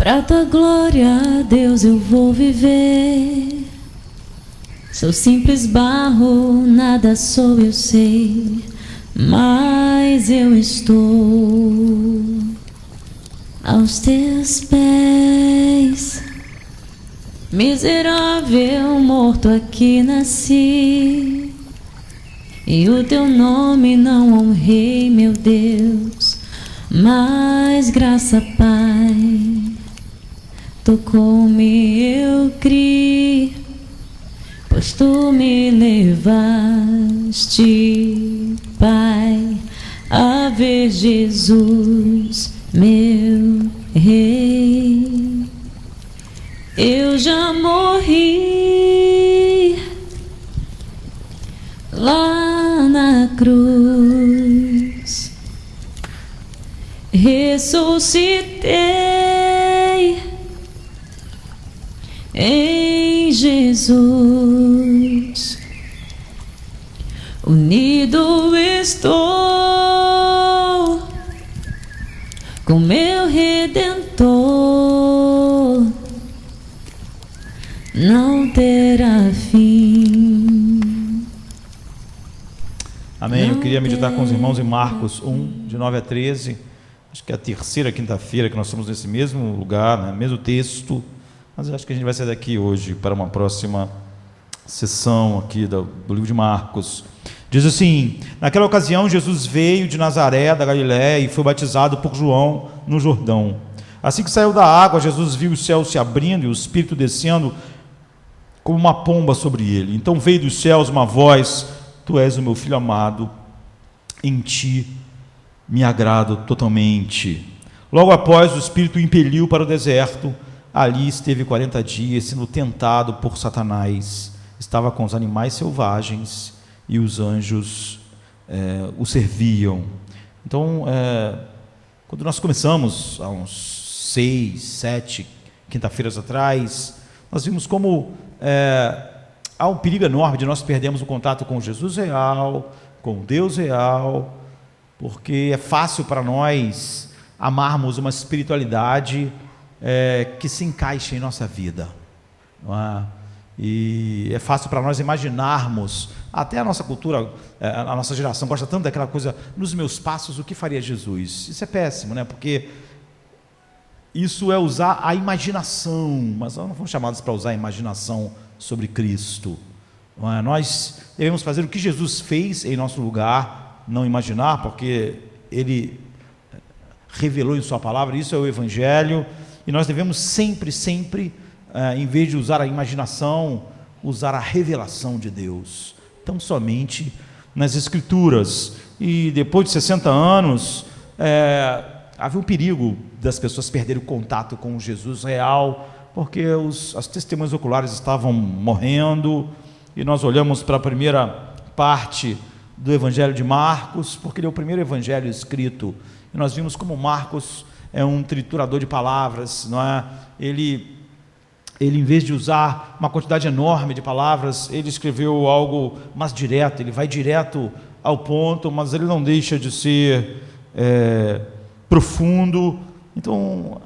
Pra tua glória, Deus, eu vou viver. Sou simples barro, nada sou, eu sei, mas eu estou aos teus pés. Miserável, morto aqui nasci, e o teu nome não honrei, meu Deus, mas graça, Pai, tocou-me, eu criei, pois tu me levaste, Pai, a ver Jesus, meu Rei. Eu já morri lá na cruz, ressuscitei em Jesus, unido estou com meu Redentor, não terá fim. Amém. Eu queria meditar com os irmãos em Marcos 1, de 9 a 13. Acho que é a terceira quinta-feira que nós estamos nesse mesmo lugar, né? Mesmo texto. Mas acho que a gente vai sair daqui hoje para uma próxima sessão aqui do livro de Marcos. Diz assim: naquela ocasião Jesus veio de Nazaré, da Galiléia, e foi batizado por João no Jordão. Assim que saiu da água, Jesus viu o céu se abrindo e o Espírito descendo como uma pomba sobre ele. Então veio dos céus uma voz: tu és o meu filho amado, em ti me agrado totalmente. Logo após, o Espírito o impeliu para o deserto. Ali esteve 40 dias, sendo tentado por Satanás. Estava com os animais selvagens e os anjos o serviam. Então, quando nós começamos, há uns 6, 7 quinta-feiras atrás, nós vimos como há um perigo enorme de nós perdermos o contato com Jesus real, com Deus real, porque é fácil para nós amarmos uma espiritualidade que se encaixa em nossa vida, não é? E é fácil para nós imaginarmos, até a nossa cultura, a nossa geração gosta tanto daquela coisa: nos meus passos o que faria Jesus? Isso é péssimo, né? Porque isso é usar a imaginação, mas nós não fomos chamados para usar a imaginação sobre Cristo, não é? Nós devemos fazer o que Jesus fez em nosso lugar, não imaginar, porque Ele revelou em sua palavra. Isso é o Evangelho, e nós devemos sempre, em vez de usar a imaginação, usar a revelação de Deus, tão somente nas Escrituras. E depois de 60 anos, havia um perigo das pessoas perderem o contato com Jesus real, porque as testemunhas oculares estavam morrendo. E nós olhamos para a primeira parte do Evangelho de Marcos, porque ele é o primeiro evangelho escrito, e nós vimos como Marcos é um triturador de palavras, não é? Ele em vez de usar uma quantidade enorme de palavras, ele escreveu algo mais direto, ele vai direto ao ponto, mas ele não deixa de ser profundo. Então,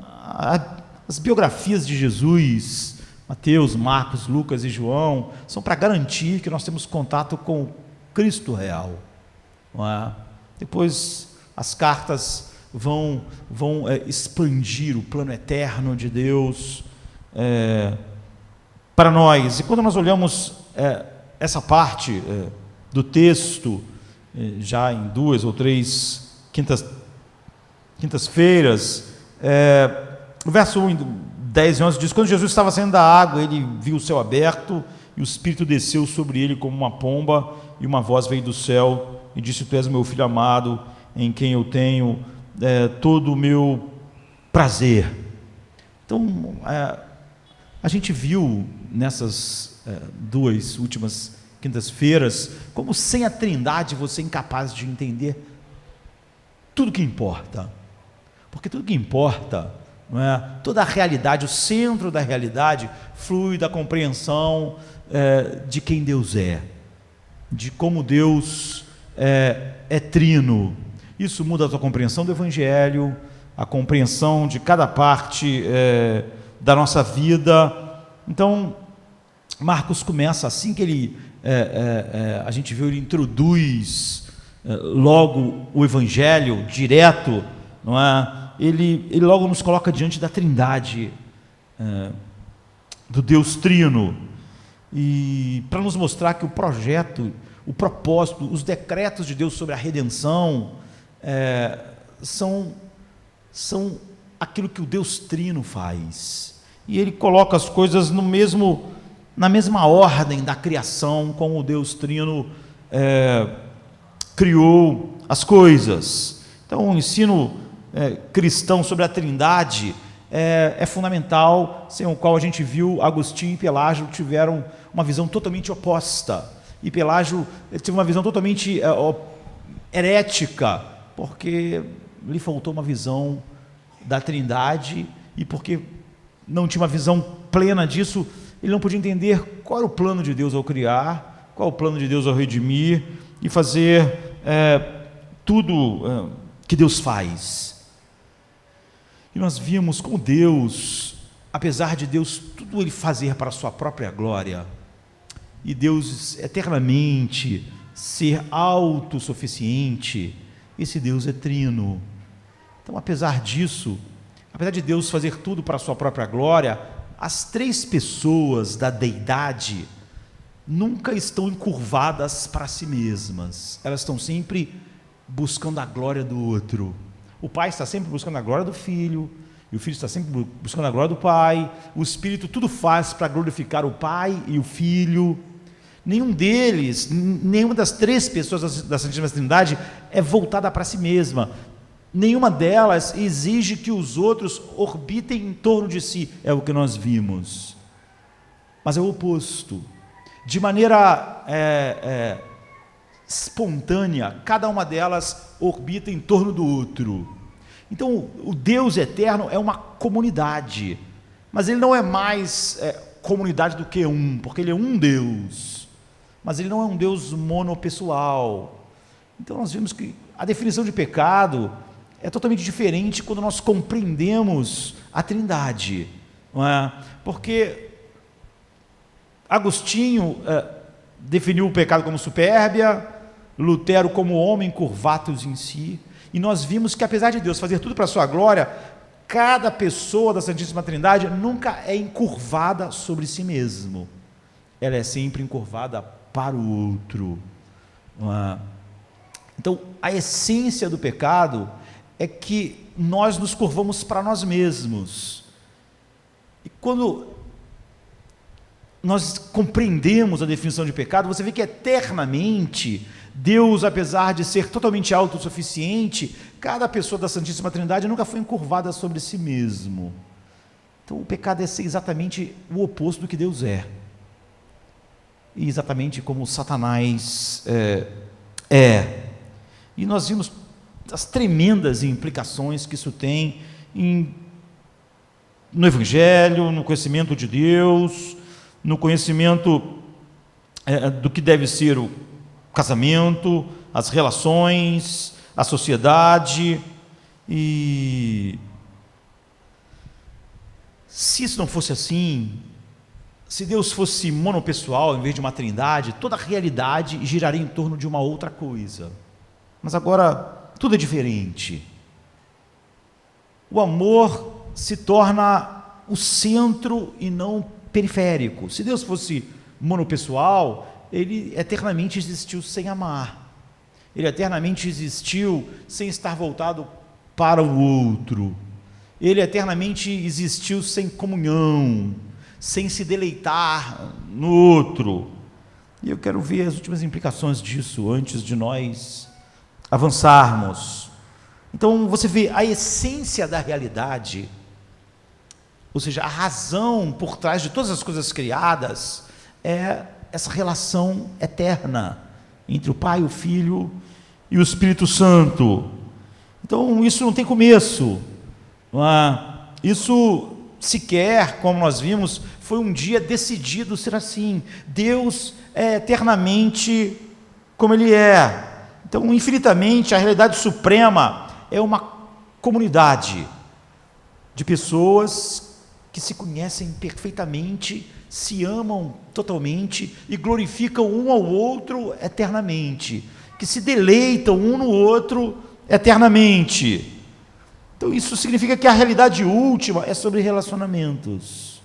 as biografias de Jesus, Mateus, Marcos, Lucas e João, são para garantir que nós temos contato com Cristo real, não é? Depois as cartas vão expandir o plano eterno de Deus para nós. E quando nós olhamos essa parte do texto, já em 2 ou 3 quintas-feiras, o verso 10 e 11 diz: quando Jesus estava saindo da água, ele viu o céu aberto e o Espírito desceu sobre ele como uma pomba, e uma voz veio do céu e disse: tu és o meu filho amado, em quem eu tenho todo o meu prazer. Então, a gente viu nessas 2 últimas quintas-feiras como sem a Trindade você é incapaz de entender tudo que importa, porque tudo que importa, não é? Toda a realidade, o centro da realidade flui da compreensão de quem Deus é, de como Deus é trino. Isso muda a tua compreensão do Evangelho, a compreensão de cada parte da nossa vida. Então, Marcos começa assim que ele, a gente viu, ele introduz logo o Evangelho direto, não é? Ele logo nos coloca diante da Trindade, do Deus Trino, e para nos mostrar que o projeto, o propósito, os decretos de Deus sobre a redenção são aquilo que o Deus Trino faz. E ele coloca as coisas na mesma ordem da criação, como o Deus Trino criou as coisas. Então, o ensino cristão sobre a Trindade é fundamental, sem o qual a gente viu Agostinho e Pelágio tiveram uma visão totalmente oposta. E Pelágio teve uma visão totalmente herética, porque lhe faltou uma visão da Trindade, e porque não tinha uma visão plena disso, ele não podia entender qual era o plano de Deus ao criar, qual é o plano de Deus ao redimir e fazer tudo que Deus faz. E nós vimos como Deus, apesar de Deus tudo ele fazer para a sua própria glória, e Deus eternamente ser autossuficiente, esse Deus é trino. Então, apesar disso, apesar de Deus fazer tudo para a sua própria glória, as três pessoas da deidade nunca estão encurvadas para si mesmas, elas estão sempre buscando a glória do outro. O Pai está sempre buscando a glória do Filho, e o Filho está sempre buscando a glória do Pai, o Espírito tudo faz para glorificar o Pai e o Filho. Nenhum deles, nenhuma das três pessoas da Santíssima Trindade é voltada para si mesma. Nenhuma delas exige que os outros orbitem em torno de si, é o que nós vimos. Mas é o oposto. De maneira espontânea, cada uma delas orbita em torno do outro. Então, o Deus eterno é uma comunidade, mas ele não é mais comunidade do que um, porque ele é um Deus, mas ele não é um Deus monopessoal. Então, nós vimos que a definição de pecado é totalmente diferente quando nós compreendemos a Trindade, não é? Porque Agostinho definiu o pecado como supérbia, Lutero como homem curvatus em si, e nós vimos que apesar de Deus fazer tudo para a sua glória, cada pessoa da Santíssima Trindade nunca é encurvada sobre si mesmo, ela é sempre encurvada para o outro, não é? Então, a essência do pecado é que nós nos curvamos para nós mesmos, e quando nós compreendemos a definição de pecado, você vê que eternamente Deus, apesar de ser totalmente autossuficiente, cada pessoa da Santíssima Trindade nunca foi encurvada sobre si mesmo. Então o pecado é ser exatamente o oposto do que Deus é, e exatamente como Satanás e nós vimos as tremendas implicações que isso tem no Evangelho, no conhecimento de Deus, no conhecimento do que deve ser o casamento, as relações, a sociedade. E se isso não fosse assim, se Deus fosse monopessoal em vez de uma trindade, toda a realidade giraria em torno de uma outra coisa. Mas agora tudo é diferente. O amor se torna o centro e não periférico. Se Deus fosse monopessoal, ele eternamente existiu sem amar, ele eternamente existiu sem estar voltado para o outro, ele eternamente existiu sem comunhão, sem se deleitar no outro. E eu quero ver as últimas implicações disso antes de nós avançarmos. Então você vê a essência da realidade, ou seja, a razão por trás de todas as coisas criadas é essa relação eterna entre o Pai, o Filho e o Espírito Santo. Então isso não tem começo, não é? Isso sequer, como nós vimos, foi um dia decidido ser assim. Deus é eternamente como Ele é. Então, infinitamente, a realidade suprema é uma comunidade de pessoas que se conhecem perfeitamente, se amam totalmente e glorificam um ao outro eternamente, que se deleitam um no outro eternamente. Então isso significa que a realidade última é sobre relacionamentos,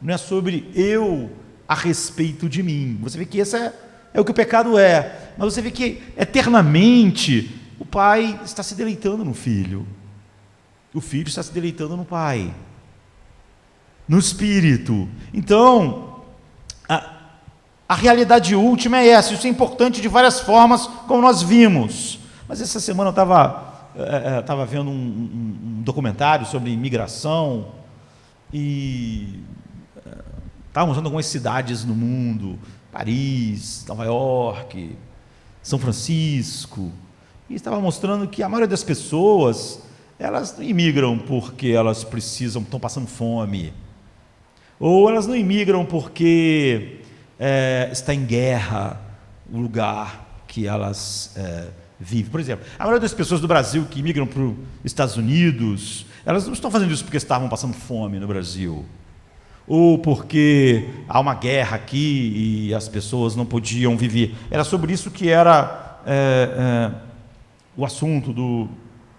não é sobre eu a respeito de mim. Você vê que esse é o que o pecado é, mas você vê que eternamente o pai está se deleitando no filho, o filho está se deleitando no pai, no espírito. Então a realidade última é essa. Isso é importante de várias formas, como nós vimos. Mas essa semana eu estava vendo um documentário sobre imigração e estava mostrando algumas cidades no mundo, Paris, Nova York, São Francisco, e estava mostrando que a maioria das pessoas, elas não imigram porque elas estão passando fome, ou elas não imigram porque está em guerra o lugar que elas vivem. Por exemplo, a maioria das pessoas do Brasil que imigram para os Estados Unidos, elas não estão fazendo isso porque estavam passando fome no Brasil, ou porque há uma guerra aqui e as pessoas não podiam viver. Era sobre isso que era o assunto do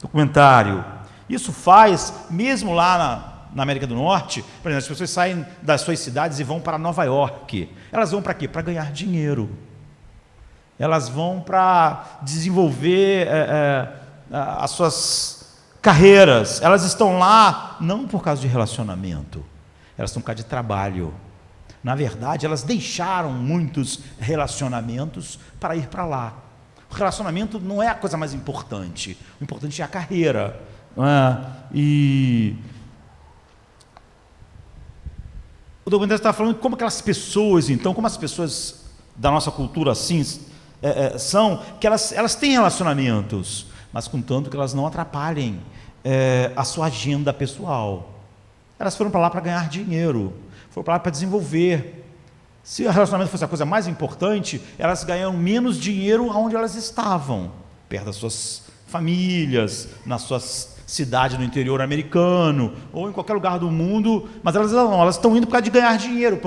documentário. Isso faz, mesmo lá na América do Norte, por exemplo, as pessoas saem das suas cidades e vão para Nova York. Elas vão para quê? Para ganhar dinheiro. Elas vão para desenvolver as suas carreiras. Elas estão lá não por causa de relacionamento, elas estão por causa de trabalho. Na verdade, elas deixaram muitos relacionamentos para ir para lá. O relacionamento não é a coisa mais importante, o importante é a carreira. Não é? E o documentário está falando como aquelas pessoas, então, como as pessoas da nossa cultura assim são, que elas têm relacionamentos, mas contanto que elas não atrapalhem a sua agenda pessoal. Elas foram para lá para ganhar dinheiro, foram para lá para desenvolver. Se o relacionamento fosse a coisa mais importante, elas ganham menos dinheiro onde elas estavam, perto das suas famílias, nas suas cidades no interior americano, ou em qualquer lugar do mundo, mas elas não, elas estão indo por causa de ganhar dinheiro,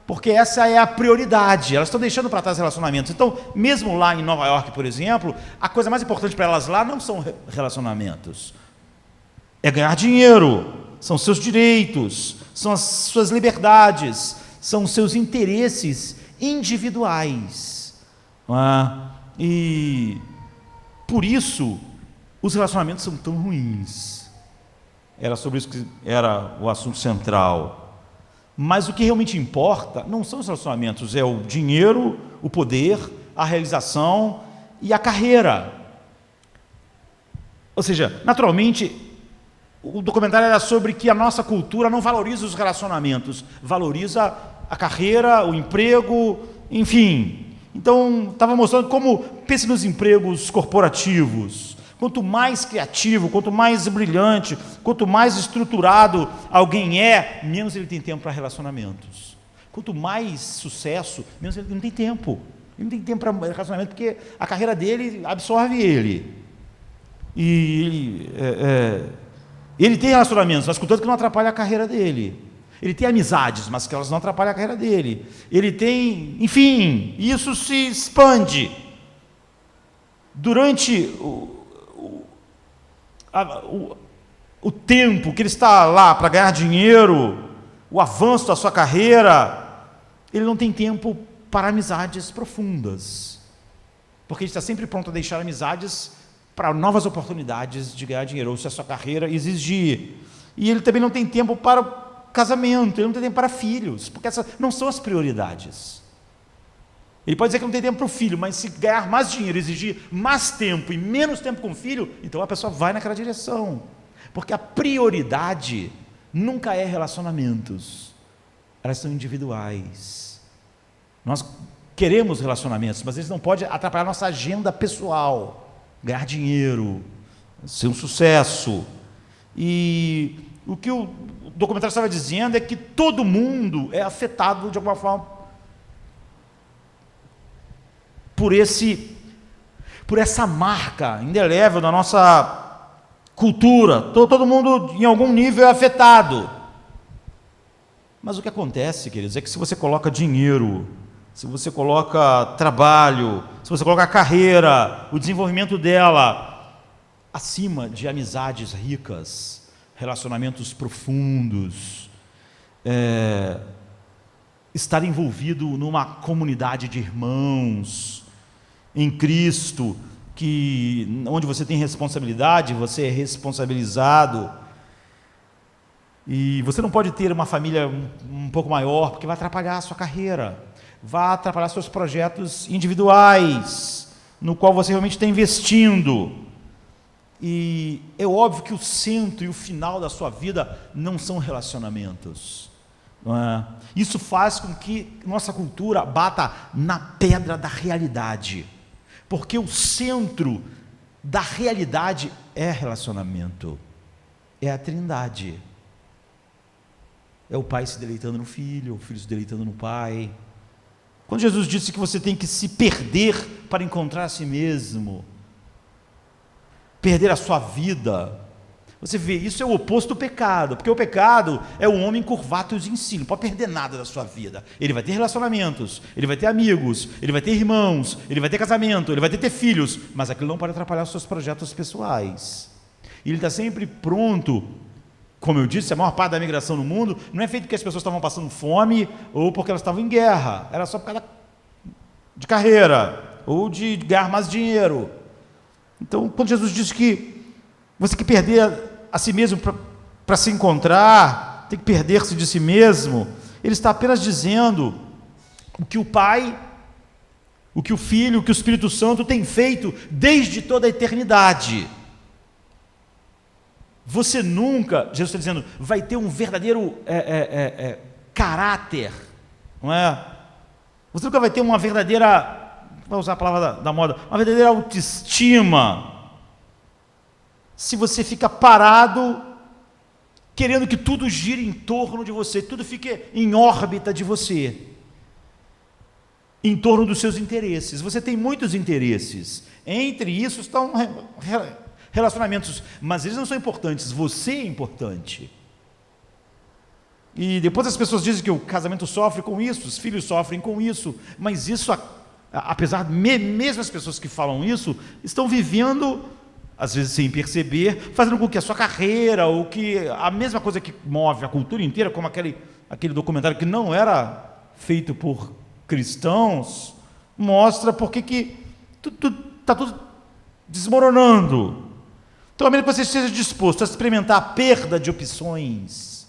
porque essa é a prioridade, elas estão deixando para trás relacionamentos. Então, mesmo lá em Nova York, por exemplo, a coisa mais importante para elas lá não são relacionamentos, é ganhar dinheiro, são seus direitos, são as suas liberdades, são os seus interesses individuais. Não é? E por isso os relacionamentos são tão ruins. Era sobre isso que era o assunto central. Mas o que realmente importa não são os relacionamentos, é o dinheiro, o poder, a realização e a carreira. Ou seja, naturalmente, o documentário era sobre que a nossa cultura não valoriza os relacionamentos, valoriza a carreira, o emprego, enfim. Então, estava mostrando como, pense nos empregos corporativos, quanto mais criativo, quanto mais brilhante, quanto mais estruturado alguém é, menos ele tem tempo para relacionamentos. Quanto mais sucesso, menos ele não tem tempo. Ele não tem tempo para relacionamento, porque a carreira dele absorve ele. E ele tem relacionamentos, mas contanto que não atrapalha a carreira dele. Ele tem amizades, mas que elas não atrapalham a carreira dele. Ele tem, enfim, isso se expande. Durante o tempo que ele está lá para ganhar dinheiro, o avanço da sua carreira, ele não tem tempo para amizades profundas, porque ele está sempre pronto a deixar amizades para novas oportunidades de ganhar dinheiro, ou se a sua carreira exigir. E ele também não tem tempo para casamento, ele não tem tempo para filhos, porque essas não são as prioridades. Ele pode dizer que não tem tempo para o filho, mas se ganhar mais dinheiro, exigir mais tempo e menos tempo com o filho, então a pessoa vai naquela direção. Porque a prioridade nunca é relacionamentos, elas são individuais. Nós queremos relacionamentos, mas eles não podem atrapalhar a nossa agenda pessoal, ganhar dinheiro, ser um sucesso. E o que o documentário estava dizendo é que todo mundo é afetado de alguma forma por essa marca indelével da nossa cultura, todo mundo em algum nível é afetado. Mas o que acontece, queridos, é que se você coloca dinheiro, se você coloca trabalho, se você coloca a carreira, o desenvolvimento dela, acima de amizades ricas, relacionamentos profundos, estar envolvido numa comunidade de irmãos em Cristo, onde você tem responsabilidade, você é responsabilizado, e você não pode ter uma família um pouco maior, porque vai atrapalhar a sua carreira, vai atrapalhar seus projetos individuais, no qual você realmente está investindo. E é óbvio que o centro e o final da sua vida não são relacionamentos, não é? Isso faz com que nossa cultura bata na pedra da realidade, porque o centro da realidade é relacionamento, é a Trindade. É o pai se deleitando no filho, o filho se deleitando no pai. Quando Jesus disse que você tem que se perder para encontrar a si mesmo, perder a sua vida, você vê, isso é o oposto do pecado, porque o pecado é o homem curvato em si, não pode perder nada da sua vida. Ele vai ter relacionamentos, ele vai ter amigos, ele vai ter irmãos, ele vai ter casamento, ele vai ter filhos, mas aquilo não pode atrapalhar os seus projetos pessoais. E ele está sempre pronto. Como eu disse, a maior parte da migração no mundo não é feito porque as pessoas estavam passando fome ou porque elas estavam em guerra, era só por causa de carreira ou de ganhar mais dinheiro. Então, quando Jesus disse que você tem que perder a si mesmo para se encontrar, tem que perder-se de si mesmo, ele está apenas dizendo o que o Pai, o que o Filho, o que o Espírito Santo tem feito desde toda a eternidade. Você nunca, Jesus está dizendo, vai ter um verdadeiro caráter, não é? Você nunca vai ter uma verdadeira, vou usar a palavra da moda, uma verdadeira autoestima, se você fica parado, querendo que tudo gire em torno de você, tudo fique em órbita de você, em torno dos seus interesses. Você tem muitos interesses, entre isso estão relacionamentos, mas eles não são importantes, você é importante. E depois as pessoas dizem que o casamento sofre com isso, os filhos sofrem com isso, mas isso, apesar de mesmo as pessoas que falam isso, estão vivendo, às vezes sem perceber, fazendo com que a sua carreira, ou que a mesma coisa que move a cultura inteira, como aquele documentário que não era feito por cristãos, mostra porque que está tudo desmoronando. Então, a menos que você esteja disposto a experimentar a perda de opções,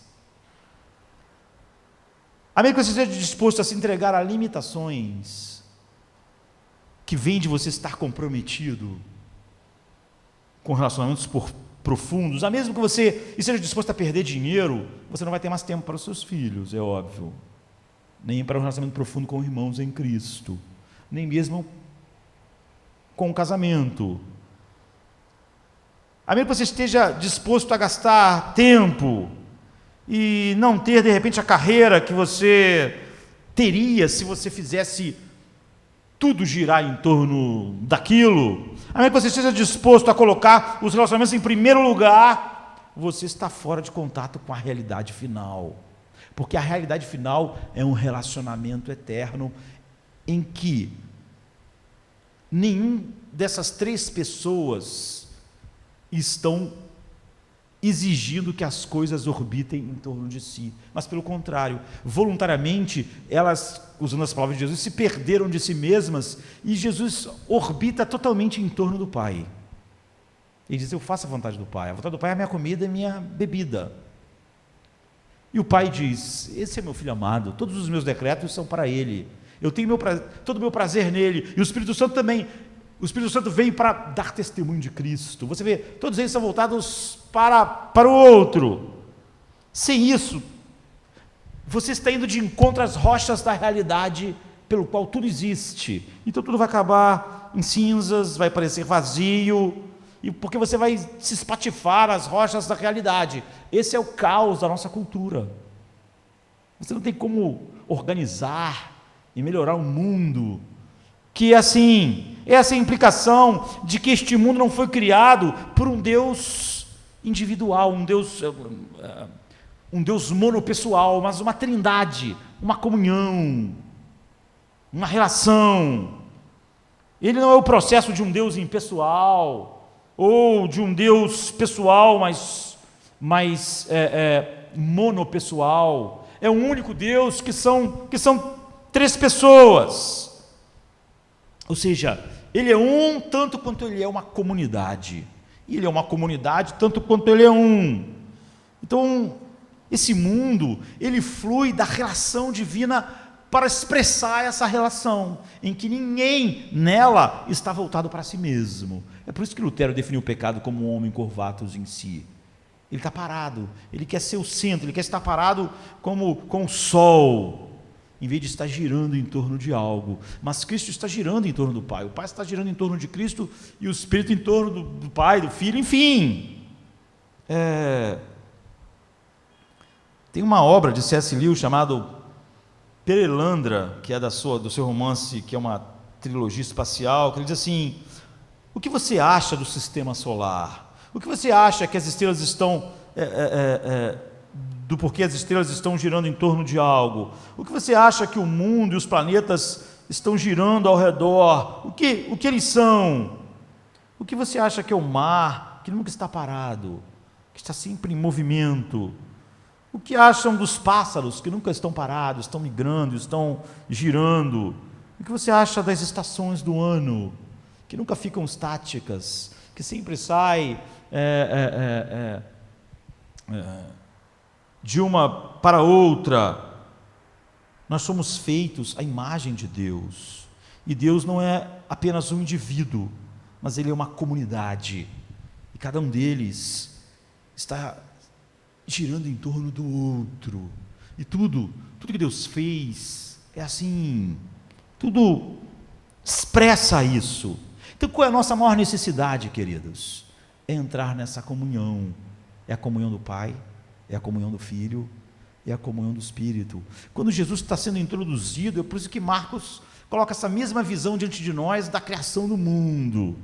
a menos que você esteja disposto a se entregar a limitações que vêm de você estar comprometido com relacionamentos profundos, a mesmo que você esteja disposto a perder dinheiro, você não vai ter mais tempo para os seus filhos, é óbvio, nem para um relacionamento profundo com irmãos em Cristo, nem mesmo com o casamento. A menos que você esteja disposto a gastar tempo e não ter, de repente, a carreira que você teria se você fizesse tudo girar em torno daquilo, a menos que você esteja disposto a colocar os relacionamentos em primeiro lugar, você está fora de contato com a realidade final. Porque a realidade final é um relacionamento eterno em que nenhum dessas três pessoas estão exigindo que as coisas orbitem em torno de si, mas pelo contrário, voluntariamente, elas, usando as palavras de Jesus, se perderam de si mesmas, e Jesus orbita totalmente em torno do Pai. Ele diz, eu faço a vontade do Pai, a vontade do Pai é a minha comida e a minha bebida. E o Pai diz, esse é meu filho amado, todos os meus decretos são para ele, eu tenho todo o meu prazer nele, e o Espírito Santo também. O Espírito Santo veio para dar testemunho de Cristo. Você vê, todos eles são voltados para o outro. Sem isso, você está indo de encontro às rochas da realidade pelo qual tudo existe. Então tudo vai acabar em cinzas, vai parecer vazio, e porque você vai se espatifar às rochas da realidade. Esse é o caos da nossa cultura. Você não tem como organizar e melhorar o mundo, que assim, essa é a implicação de que este mundo não foi criado por um Deus individual, um Deus monopessoal, mas uma trindade, uma comunhão, uma relação. Ele não é o processo de um Deus impessoal, ou de um Deus pessoal, mas monopessoal. É um único Deus que são três pessoas. Ou seja, ele é um tanto quanto ele é uma comunidade. E ele é uma comunidade tanto quanto ele é um. Então, esse mundo, ele flui da relação divina para expressar essa relação, em que ninguém nela está voltado para si mesmo. É por isso que Lutero definiu o pecado como um homem curvatus em si. Ele está parado, ele quer ser o centro, ele quer estar parado com o sol, em vez de estar girando em torno de algo. Mas Cristo está girando em torno do Pai, o Pai está girando em torno de Cristo, e o Espírito em torno do Pai, do Filho, enfim. Tem uma obra de C.S. Lewis chamada Perelandra, que é do seu romance, que é uma trilogia espacial, que ele diz assim: o que você acha do sistema solar? O que você acha que as estrelas estão... do porquê as estrelas estão girando em torno de algo? O que você acha que o mundo e os planetas estão girando ao redor? O que eles são? O que você acha que é o mar, que nunca está parado, que está sempre em movimento? O que acham dos pássaros, que nunca estão parados, estão migrando, estão girando? O que você acha das estações do ano, que nunca ficam estáticas, que sempre saem de uma para outra? Nós somos feitos à imagem de Deus, e Deus não é apenas um indivíduo, mas Ele é uma comunidade, e cada um deles está girando em torno do outro, e tudo que Deus fez é assim, tudo expressa isso. Então, qual é a nossa maior necessidade, queridos? É entrar nessa comunhão. É a comunhão do Pai, é a comunhão do Filho, é a comunhão do Espírito. Quando Jesus está sendo introduzido, é por isso que Marcos coloca essa mesma visão diante de nós da criação do mundo.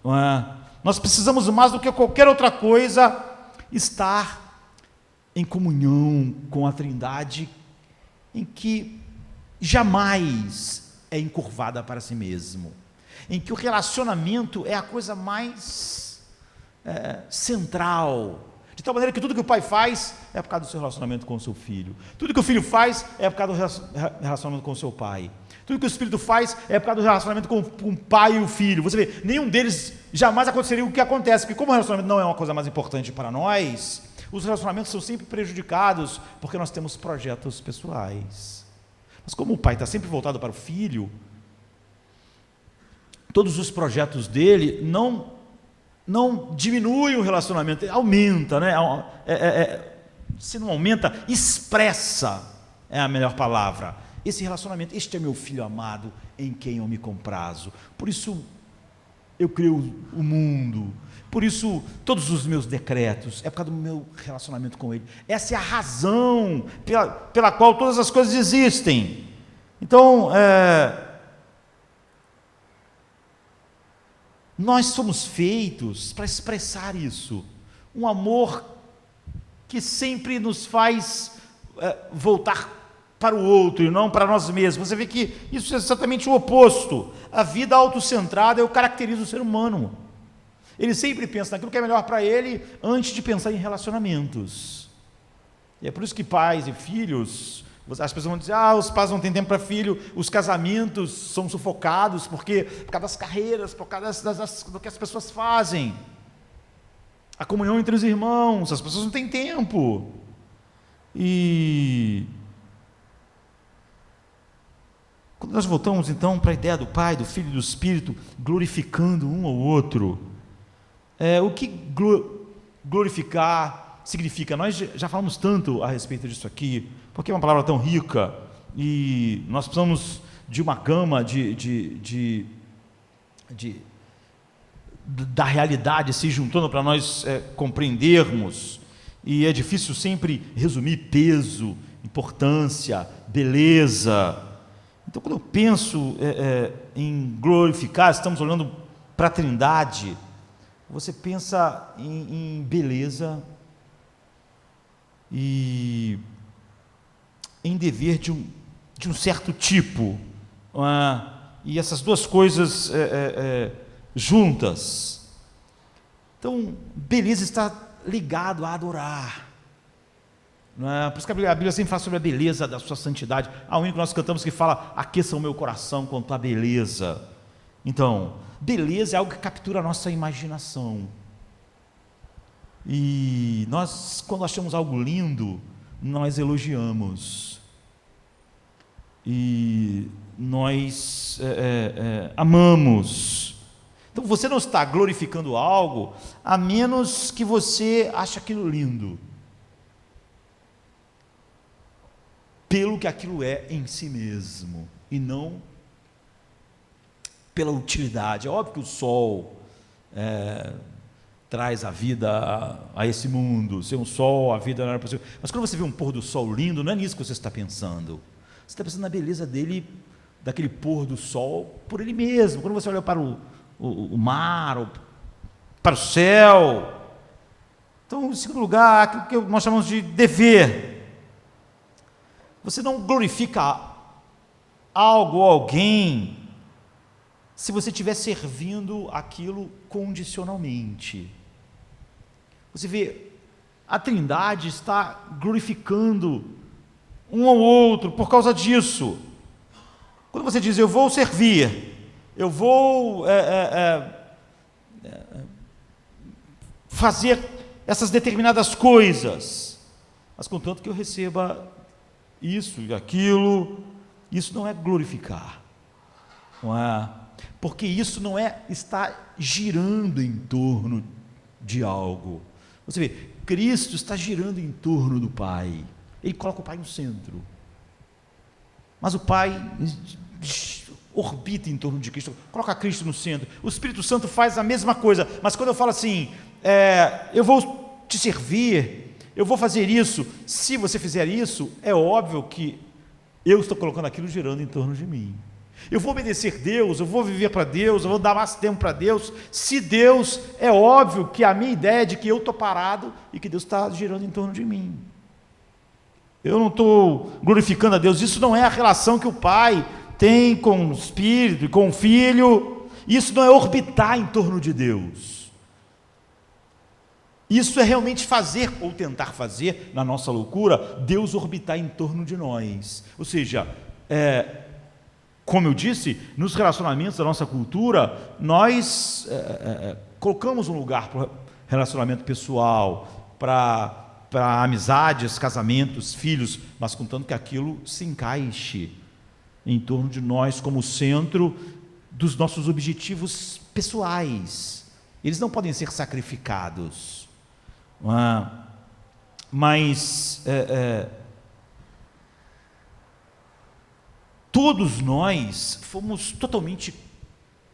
Não é? Nós precisamos, mais do que qualquer outra coisa, estar em comunhão com a Trindade, em que jamais é encurvada para si mesmo, em que o relacionamento é a coisa mais central, de tal maneira que tudo que o pai faz é por causa do seu relacionamento com o seu filho, tudo que o filho faz é por causa do relacionamento com o seu pai, tudo que o Espírito faz é por causa do relacionamento com o pai e o filho. Você vê, nenhum deles jamais aconteceria o que acontece, porque como o relacionamento não é uma coisa mais importante para nós, os relacionamentos são sempre prejudicados, porque nós temos projetos pessoais. Mas como o pai está sempre voltado para o filho, todos os projetos dele não diminuem o relacionamento, aumenta, né? Se não aumenta, expressa, é a melhor palavra, esse relacionamento. Este é meu filho amado, em quem eu me comprazo. Por isso eu crio o mundo, por isso todos os meus decretos, é por causa do meu relacionamento com Ele. Essa é a razão pela qual todas as coisas existem. Então, nós somos feitos para expressar isso, um amor que sempre nos faz voltar para o outro e não para nós mesmos. Você vê que isso é exatamente o oposto. A vida autocentrada é o que caracteriza o ser humano. Ele sempre pensa naquilo que é melhor para ele antes de pensar em relacionamentos. E é por isso que pais e filhos, as pessoas vão dizer, os pais não têm tempo para filho, os casamentos são sufocados por causa das carreiras, por causa do que as pessoas fazem. A comunhão entre os irmãos, as pessoas não têm tempo. E quando nós voltamos então para a ideia do Pai, do Filho e do Espírito, glorificando um ao outro, o que glorificar significa? Nós já falamos tanto a respeito disso aqui, porque é uma palavra tão rica, e nós precisamos de uma gama da realidade se juntando para nós compreendermos, e é difícil sempre resumir peso, importância, beleza. Então, quando eu penso em glorificar, estamos olhando para a Trindade, você pensa em beleza e em dever de um certo tipo, e essas duas coisas juntas. Então, beleza está ligado a adorar. Por isso que a Bíblia sempre fala sobre a beleza da sua santidade. Há um hino que nós cantamos que fala: aqueça o meu coração com tua beleza. Então, beleza é algo que captura a nossa imaginação. E nós, quando achamos algo lindo, nós elogiamos. E nós amamos. Então você não está glorificando algo a menos que você ache aquilo lindo, pelo que aquilo é em si mesmo, e não pela utilidade. É óbvio que o sol traz a vida a esse mundo. Sem um sol, a vida não era possível. Mas quando você vê um pôr do sol lindo, não é nisso que você está pensando. Você está pensando na beleza dele, daquele pôr do sol, por ele mesmo. Quando você olha para o mar, para o céu. Então, em segundo lugar, aquilo que nós chamamos de dever. Você não glorifica algo ou alguém se você estiver servindo aquilo condicionalmente. Você vê, a Trindade está glorificando um ao outro por causa disso. Quando você diz: eu vou servir, eu vou fazer essas determinadas coisas, mas contanto que eu receba isso e aquilo, isso não é glorificar, não é? Porque isso não é estar girando em torno de algo. Você vê, Cristo está girando em torno do Pai, ele coloca o Pai no centro, mas o Pai orbita em torno de Cristo, coloca Cristo no centro. O Espírito Santo faz a mesma coisa, mas quando eu falo assim, eu vou te servir, eu vou fazer isso, se você fizer isso, é óbvio que eu estou colocando aquilo girando em torno de mim. Eu vou obedecer Deus, eu vou viver para Deus, eu vou dar mais tempo para Deus. Se Deus, é óbvio que a minha ideia é de que eu estou parado e que Deus está girando em torno de mim. Eu não estou glorificando a Deus. Isso não é a relação que o Pai tem com o Espírito e com o Filho. Isso não é orbitar em torno de Deus. Isso é realmente fazer, ou tentar fazer, na nossa loucura, Deus orbitar em torno de nós. Ou seja, como eu disse, nos relacionamentos da nossa cultura, nós colocamos um lugar para o relacionamento pessoal, para amizades, casamentos, filhos, mas contanto que aquilo se encaixe em torno de nós como centro dos nossos objetivos pessoais. Eles não podem ser sacrificados. Mas todos nós fomos totalmente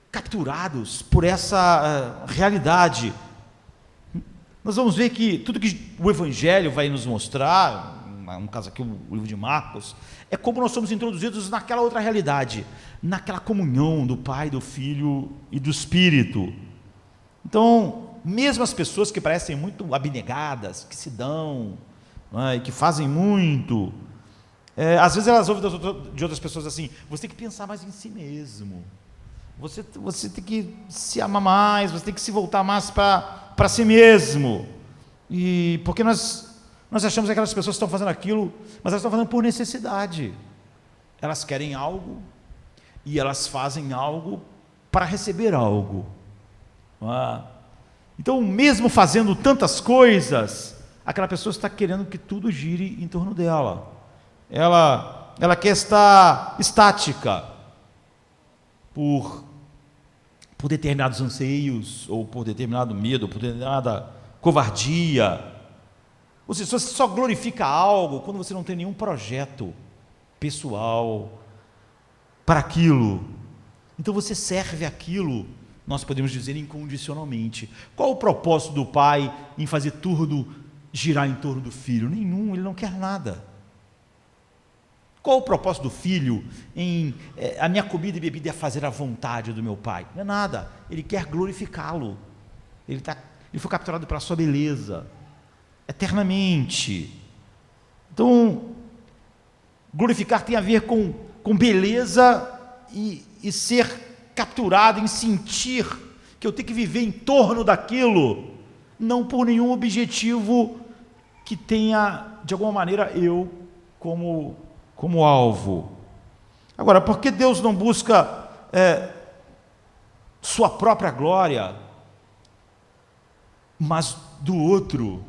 capturados por essa realidade. Nós vamos ver que tudo que o Evangelho vai nos mostrar, no caso aqui o livro de Marcos, é como nós somos introduzidos naquela outra realidade, naquela comunhão do Pai, do Filho e do Espírito. Então, mesmo as pessoas que parecem muito abnegadas, que se dão, e que fazem muito, às vezes elas ouvem de outras pessoas assim: você tem que pensar mais em si mesmo, você tem que se amar mais, você tem que se voltar mais para si mesmo. E porque nós achamos que aquelas pessoas estão fazendo aquilo, mas elas estão fazendo por necessidade. Elas querem algo e elas fazem algo para receber algo. Então, mesmo fazendo tantas coisas, aquela pessoa está querendo que tudo gire em torno dela. Ela quer estar estática por determinados anseios, ou por determinado medo, por determinada covardia. Ou seja, você só glorifica algo quando você não tem nenhum projeto pessoal para aquilo. Então você serve aquilo, nós podemos dizer, incondicionalmente. Qual o propósito do Pai em fazer tudo girar em torno do Filho? Nenhum, ele não quer nada. Qual o propósito do Filho em a minha comida e bebida é fazer a vontade do meu Pai? Não é nada, ele quer glorificá-lo. Ele foi capturado pela sua beleza, eternamente. Então, glorificar tem a ver com beleza e ser capturado, em sentir que eu tenho que viver em torno daquilo, não por nenhum objetivo que tenha, de alguma maneira, eu como alvo. Agora, por que Deus não busca sua própria glória, mas do outro?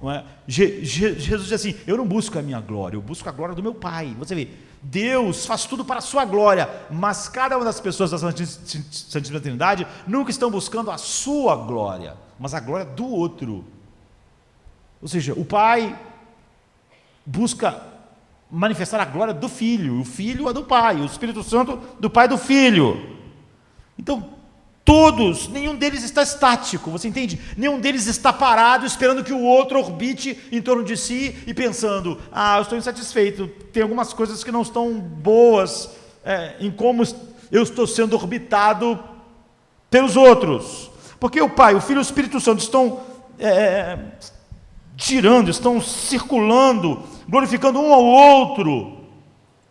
Não é? Jesus diz assim: eu não busco a minha glória, eu busco a glória do meu Pai. Você vê, Deus faz tudo para a sua glória, mas cada uma das pessoas da Santíssima Trindade nunca estão buscando a sua glória, mas a glória do outro. Ou seja, o Pai busca manifestar a glória do Filho, o Filho é do Pai, o Espírito Santo do Pai e do Filho. Então, todos, nenhum deles está estático, você entende? Nenhum deles está parado esperando que o outro orbite em torno de si e pensando: eu estou insatisfeito, tem algumas coisas que não estão boas em como eu estou sendo orbitado pelos outros. Porque o Pai, o Filho e o Espírito Santo estão girando, estão circulando, glorificando um ao outro,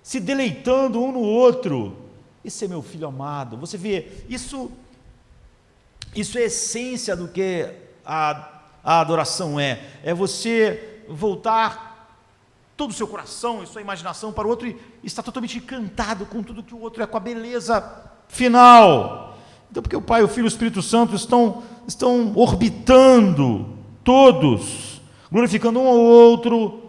se deleitando um no outro. Esse é meu Filho amado. Você vê, isso é a essência do que a adoração é você voltar todo o seu coração e sua imaginação para o outro e estar totalmente encantado com tudo que o outro é, com a beleza final. Então, porque o Pai, o Filho e o Espírito Santo estão orbitando, todos, glorificando um ao outro,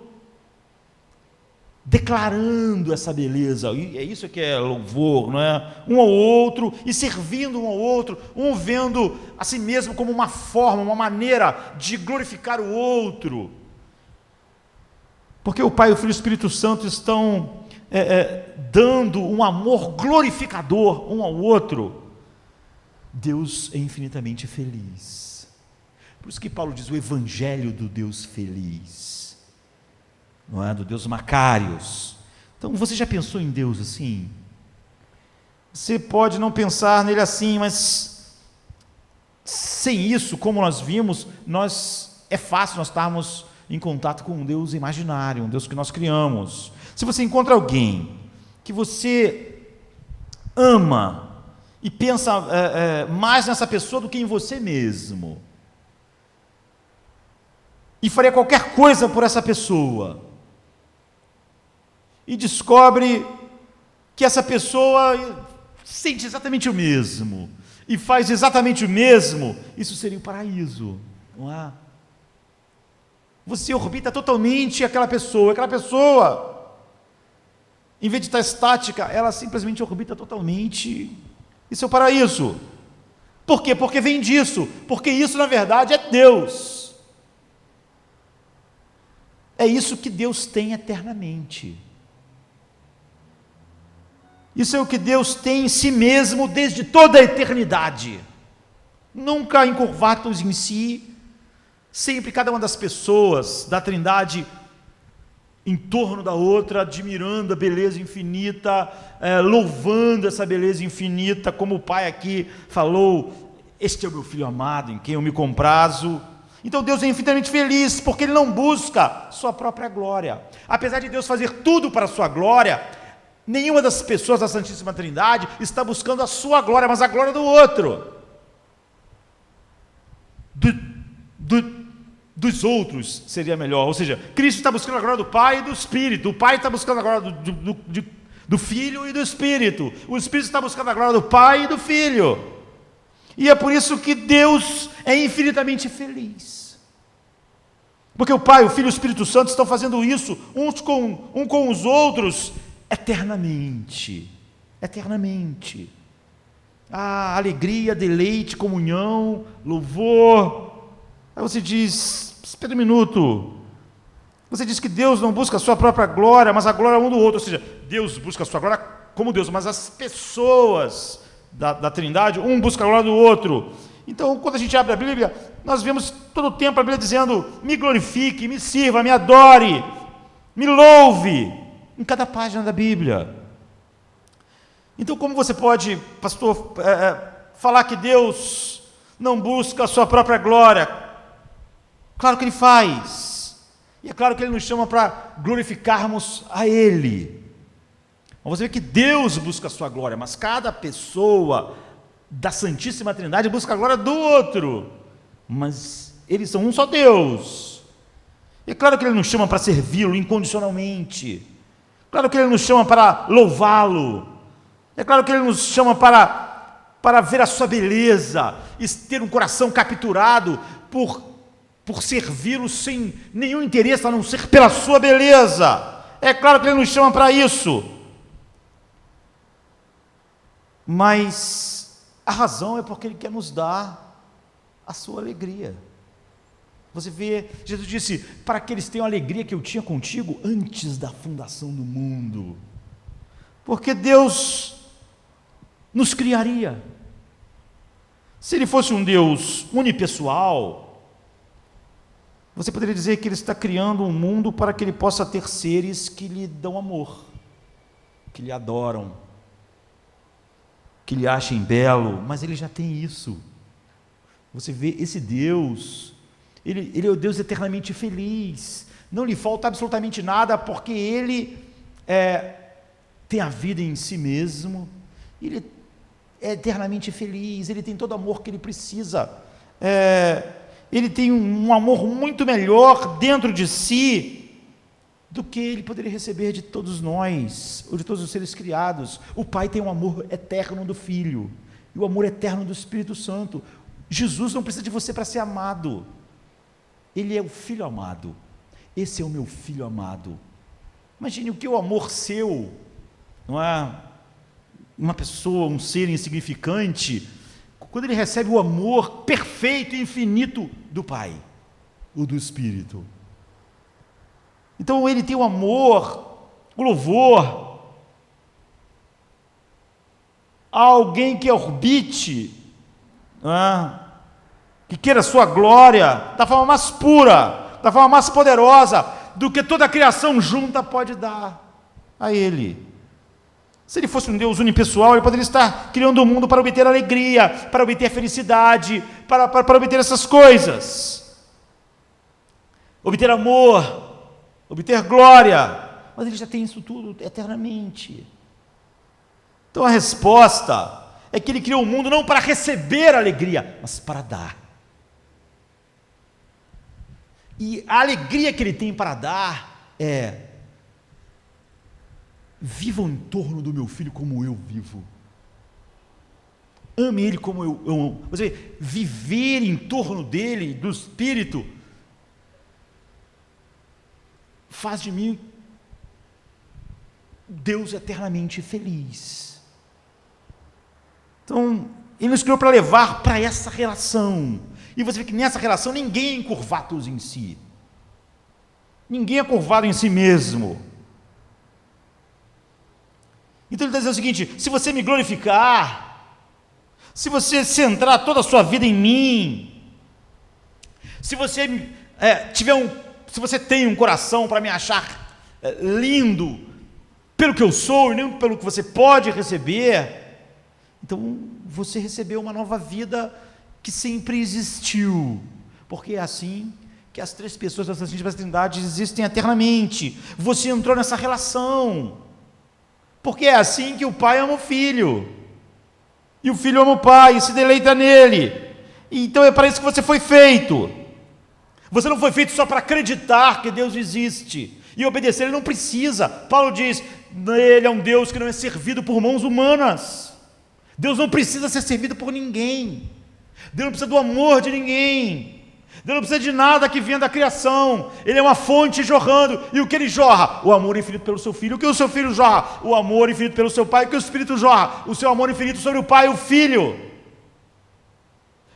declarando essa beleza, e é isso que é louvor, não é? Um ao outro, e servindo um ao outro, um vendo a si mesmo como uma forma, uma maneira de glorificar o outro, porque o Pai, o Filho e o Espírito Santo estão dando um amor glorificador um ao outro. Deus é infinitamente feliz, por isso que Paulo diz o Evangelho do Deus feliz, não é? Do Deus Macários. Então, você já pensou em Deus assim? Você pode não pensar nele assim, mas sem isso, como nós vimos, é fácil nós estarmos em contato com um Deus imaginário, um Deus que nós criamos. Se você encontra alguém que você ama e pensa mais nessa pessoa do que em você mesmo, e faria qualquer coisa por essa pessoa, e descobre que essa pessoa sente exatamente o mesmo, e faz exatamente o mesmo, isso seria o paraíso, não é? Você orbita totalmente aquela pessoa, em vez de estar estática, ela simplesmente orbita totalmente, isso é o paraíso. Por quê? Porque vem disso, porque isso na verdade é Deus, é isso que Deus tem eternamente. Isso é o que Deus tem em si mesmo desde toda a eternidade, nunca encurvados em si, sempre cada uma das pessoas da Trindade em torno da outra, admirando a beleza infinita, louvando essa beleza infinita, como o Pai aqui falou: este é o meu Filho amado, em quem eu me comprazo. Então Deus é infinitamente feliz, porque Ele não busca sua própria glória, apesar de Deus fazer tudo para a sua glória. Nenhuma das pessoas da Santíssima Trindade está buscando a sua glória, mas a glória do outro, dos outros seria melhor. Ou seja, Cristo está buscando a glória do Pai e do Espírito, o Pai está buscando a glória do Filho e do Espírito, o Espírito está buscando a glória do Pai e do Filho, e é por isso que Deus é infinitamente feliz, porque o Pai, o Filho e o Espírito Santo estão fazendo isso uns com os outros, eternamente. Alegria, deleite, comunhão, louvor. Aí você diz: espera um minuto, você diz que Deus não busca a sua própria glória, mas a glória um do outro. Ou seja, Deus busca a sua glória como Deus, mas as pessoas da Trindade, um busca a glória do outro. Então, quando a gente abre a Bíblia, nós vemos todo o tempo a Bíblia dizendo: me glorifique, me sirva, me adore, me louve, em cada página da Bíblia. Então, como você pode, pastor, falar que Deus não busca a sua própria glória. Claro que Ele faz. E é claro que Ele nos chama para glorificarmos a Ele. Mas você vê que Deus busca a sua glória, mas cada pessoa da Santíssima Trindade busca a glória do outro. Mas eles são um só Deus. E é claro que Ele nos chama para servi-lo incondicionalmente. Claro que Ele nos chama para louvá-lo. É claro que Ele nos chama para ver a sua beleza e ter um coração capturado por servi-lo sem nenhum interesse a não ser pela sua beleza. É claro que Ele nos chama para isso. Mas a razão é porque Ele quer nos dar a sua alegria. Você vê, Jesus disse, para que eles tenham a alegria que eu tinha contigo antes da fundação do mundo. Porque Deus nos criaria. Se Ele fosse um Deus unipessoal, você poderia dizer que Ele está criando um mundo para que Ele possa ter seres que lhe dão amor, que lhe adoram, que lhe achem belo, mas Ele já tem isso. Você vê, esse Deus, Ele é o Deus eternamente feliz, não lhe falta absolutamente nada, porque Ele tem a vida em si mesmo, Ele é eternamente feliz, Ele tem todo o amor que Ele precisa, Ele tem um amor muito melhor dentro de si, do que Ele poderia receber de todos nós, ou de todos os seres criados. O Pai tem um amor eterno do Filho, e o amor eterno do Espírito Santo. Jesus não precisa de você para ser amado, Ele é o Filho amado. Esse é o meu Filho amado. Imagine o que o amor seu, não é? Uma pessoa, um ser insignificante, quando ele recebe o amor perfeito e infinito do Pai, ou do Espírito. Então ele tem o amor, o louvor a alguém que orbite, que queira a sua glória da forma mais pura, da forma mais poderosa do que toda a criação junta pode dar a Ele. Se Ele fosse um Deus unipessoal, Ele poderia estar criando o mundo para obter alegria, para obter felicidade, para obter essas coisas, obter amor, obter glória, mas Ele já tem isso tudo eternamente. Então a resposta é que Ele criou o mundo não para receber alegria, mas para dar. E a alegria que Ele tem para dar é: vivam em torno do meu Filho como eu vivo. Ame Ele como eu amo. Você vê, viver em torno dEle, do Espírito, faz de mim Deus eternamente feliz. Então, Ele nos criou para levar para essa relação. E você vê que nessa relação ninguém é encurvados em si. Ninguém é curvado em si mesmo. Então Ele está dizendo o seguinte: se você me glorificar, se você centrar toda a sua vida em mim, se você se você tem um coração para me achar lindo pelo que eu sou e não pelo que você pode receber, então você recebeu uma nova vida que sempre existiu, porque é assim que as três pessoas da Santíssima Trindade existem eternamente. Você entrou nessa relação, porque é assim que o Pai ama o Filho, e o Filho ama o Pai e se deleita nele. Então é para isso que você foi feito. Você não foi feito só para acreditar que Deus existe e obedecer. Ele não precisa. Paulo diz: Ele é um Deus que não é servido por mãos humanas. Deus não precisa ser servido por ninguém. Deus não precisa do amor de ninguém. Deus não precisa de nada que venha da criação. Ele é uma fonte jorrando. E o que Ele jorra? O amor infinito pelo seu Filho. O que o seu Filho jorra? O amor infinito pelo seu Pai. O que o Espírito jorra? O seu amor infinito sobre o Pai e o Filho.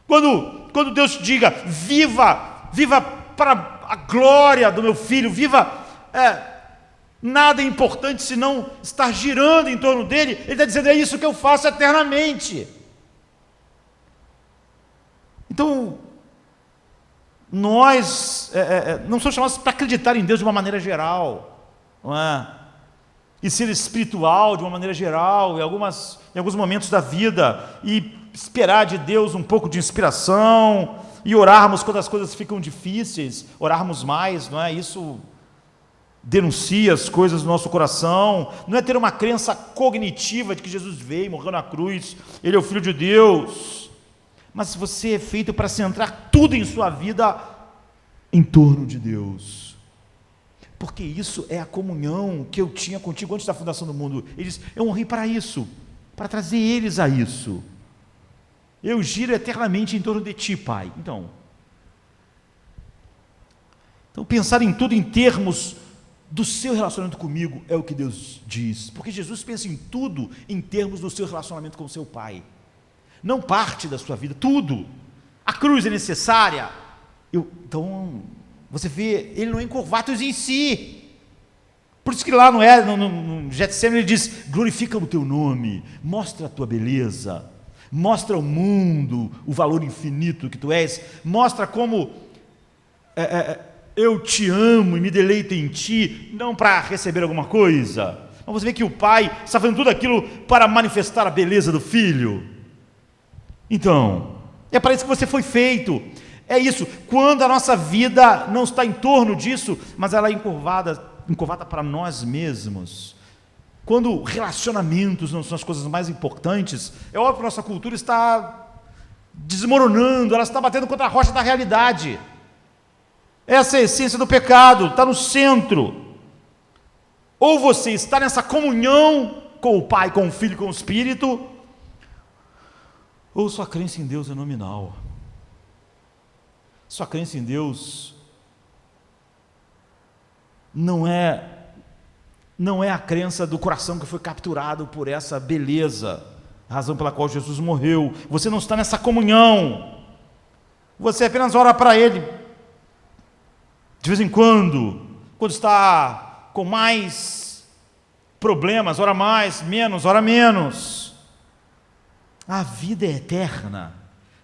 Quando Deus diga: viva para a glória do meu Filho, viva, nada é importante senão estar girando em torno dele, Ele está dizendo: é isso que eu faço eternamente. Então, nós não somos chamados para acreditar em Deus de uma maneira geral, não é? E ser espiritual de uma maneira geral, em alguns momentos da vida, e esperar de Deus um pouco de inspiração e orarmos quando as coisas ficam difíceis, orarmos mais, não é? Isso denuncia as coisas do nosso coração, não é ter uma crença cognitiva de que Jesus veio, morreu na cruz, Ele é o Filho de Deus, mas você é feito para centrar tudo em sua vida em torno de Deus, porque isso é a comunhão que eu tinha contigo antes da fundação do mundo. Ele diz, eu morri para isso, para trazer eles a isso, eu giro eternamente em torno de ti, Pai. Então pensar em tudo em termos do seu relacionamento comigo é o que Deus diz, porque Jesus pensa em tudo em termos do seu relacionamento com o seu Pai, não parte da sua vida, tudo. A cruz é necessária, então você vê, ele não é encurvados em si, por isso que lá no Getsemane ele diz, glorifica o teu nome, mostra a tua beleza, mostra ao mundo o valor infinito que tu és, mostra como eu te amo e me deleito em ti, não para receber alguma coisa, mas você vê que o Pai está fazendo tudo aquilo para manifestar a beleza do Filho. Então, é para isso que você foi feito, é isso, quando a nossa vida não está em torno disso, mas ela é encurvada para nós mesmos, quando relacionamentos não são as coisas mais importantes, é óbvio que a nossa cultura está desmoronando, ela está batendo contra a rocha da realidade. Essa é a essência do pecado, está no centro. Ou você está nessa comunhão com o Pai, com o Filho, com o Espírito, ou sua crença em Deus é nominal. Sua crença em Deus não é a crença do coração que foi capturado por essa beleza, a razão pela qual Jesus morreu. Você não está nessa comunhão, você apenas ora para Ele, de vez em quando está com mais problemas, ora mais, menos, ora menos. A vida é eterna,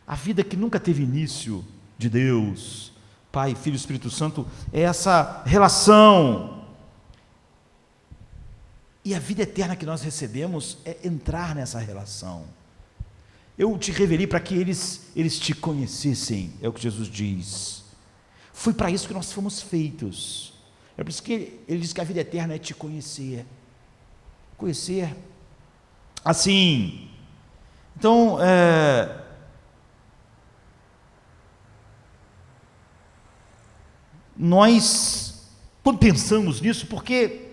a vida que nunca teve início de Deus, Pai, Filho e Espírito Santo, é essa relação. E a vida eterna que nós recebemos é entrar nessa relação. Eu te revelei para que eles te conhecessem, é o que Jesus diz. Foi para isso que nós fomos feitos. É por isso que ele diz que a vida eterna é te conhecer. Conhecer. Assim. Então, nós, quando pensamos nisso, porque,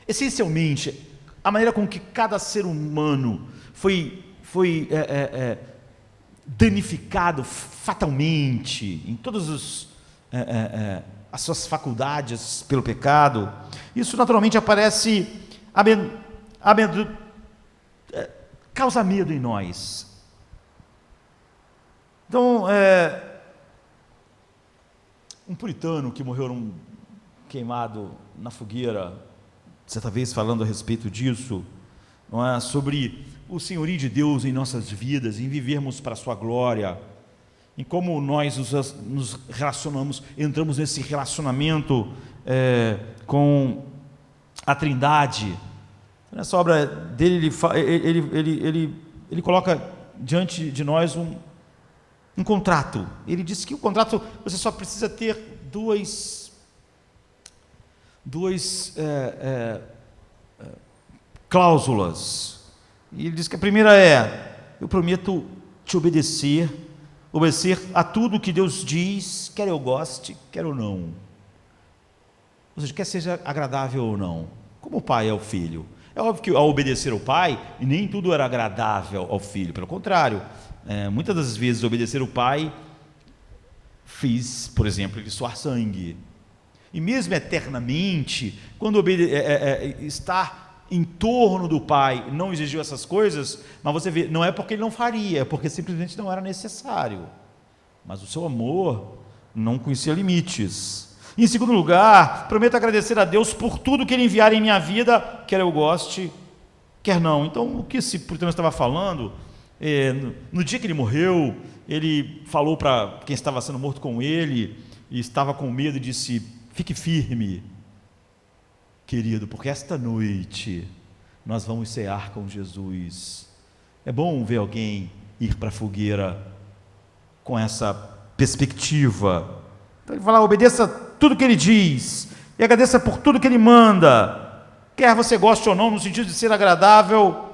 essencialmente, a maneira com que cada ser humano foi danificado fatalmente, em todos as suas faculdades pelo pecado, isso naturalmente aparece, causa medo em nós. Então, um puritano que morreu queimado na fogueira, certa vez falando a respeito disso, não é? Sobre o senhorio de Deus em nossas vidas, em vivermos para a sua glória, em como nós nos relacionamos, entramos nesse relacionamento com a Trindade. Nessa obra dele, ele coloca diante de nós um contrato. Ele diz que o contrato, você só precisa ter duas cláusulas. E ele diz que a primeira eu prometo te obedecer a tudo que Deus diz, quer eu goste, quer ou não. Ou seja, quer seja agradável ou não, como o pai ao filho. É óbvio que ao obedecer ao pai, nem tudo era agradável ao filho, pelo contrário, muitas das vezes obedecer ao pai fez, por exemplo, ele suar sangue. E mesmo eternamente, quando estar em torno do pai não exigiu essas coisas, mas você vê, não é porque ele não faria, é porque simplesmente não era necessário. Mas o seu amor não conhecia limites. Em segundo lugar, prometo agradecer a Deus por tudo que Ele enviar em minha vida, quer eu goste, quer não. Então, o que esse puritano estava falando, no dia que ele morreu, ele falou para quem estava sendo morto com ele, e estava com medo, e disse: fique firme, querido, porque esta noite nós vamos cear com Jesus. É bom ver alguém ir para a fogueira com essa perspectiva. Então ele fala: obedeça tudo que ele diz e agradeça por tudo que ele manda, quer você goste ou não, no sentido de ser agradável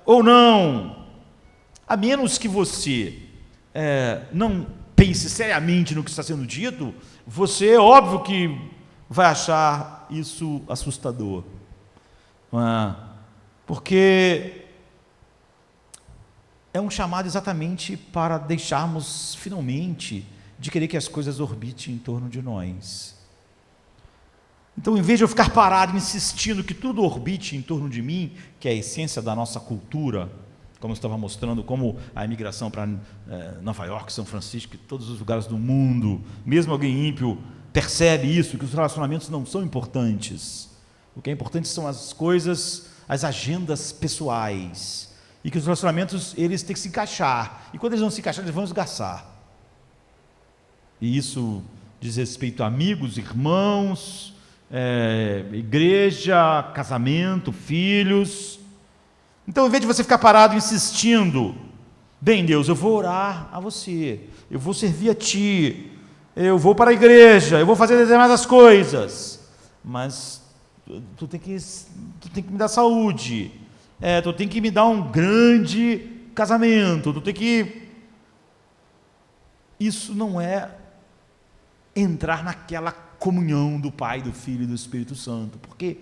ou não, a menos que você não pense seriamente no que está sendo dito, você é óbvio que vai achar isso assustador, porque é um chamado exatamente para deixarmos finalmente de querer que as coisas orbitem em torno de nós. Então, em vez de eu ficar parado insistindo que tudo orbite em torno de mim, que é a essência da nossa cultura, como eu estava mostrando, como a imigração para Nova York, São Francisco, todos os lugares do mundo, mesmo alguém ímpio percebe isso, que os relacionamentos não são importantes. O que é importante são as coisas, as agendas pessoais, e que os relacionamentos, eles têm que se encaixar, e quando eles não se encaixarem, eles vão esgaçar. E isso diz respeito a amigos, irmãos, igreja, casamento, filhos. Então, em vez de você ficar parado insistindo, bem, Deus, eu vou orar a você, eu vou servir a Ti, eu vou para a igreja, eu vou fazer determinadas coisas, mas tu tem que me dar saúde, tu tem que me dar um grande casamento, tu tem que... Isso não é entrar naquela comunhão do Pai, do Filho e do Espírito Santo, porque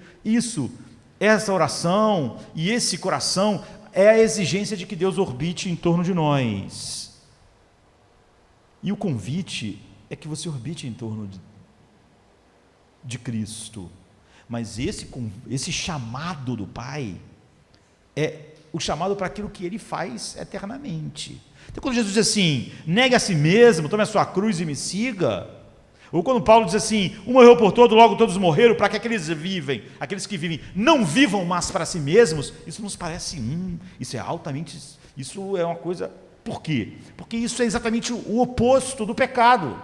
essa oração e esse coração é a exigência de que Deus orbite em torno de nós. E o convite é que você orbite em torno de Cristo. Mas esse chamado do Pai é o chamado para aquilo que Ele faz eternamente. Então, quando Jesus diz assim: negue a si mesmo, tome a sua cruz e me siga, ou quando Paulo diz assim: um morreu por todo, logo todos morreram, para que aqueles que vivem, não vivam mais para si mesmos, isso nos parece, isso é uma coisa, por quê? Porque isso é exatamente o oposto do pecado.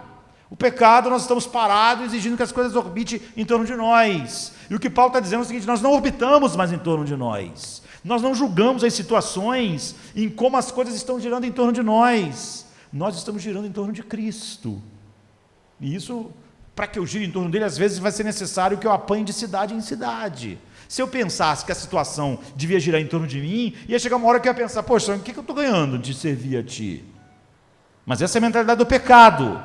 O pecado, nós estamos parados, exigindo que as coisas orbitem em torno de nós, e o que Paulo está dizendo é o seguinte: nós não orbitamos mais em torno de nós, nós não julgamos as situações em como as coisas estão girando em torno de nós estamos girando em torno de Cristo. E isso, para que eu gire em torno dele, às vezes vai ser necessário que eu apanhe de cidade em cidade. Se eu pensasse que a situação devia girar em torno de mim, ia chegar uma hora que eu ia pensar: poxa, o que eu estou ganhando de servir a Ti? Mas essa é a mentalidade do pecado.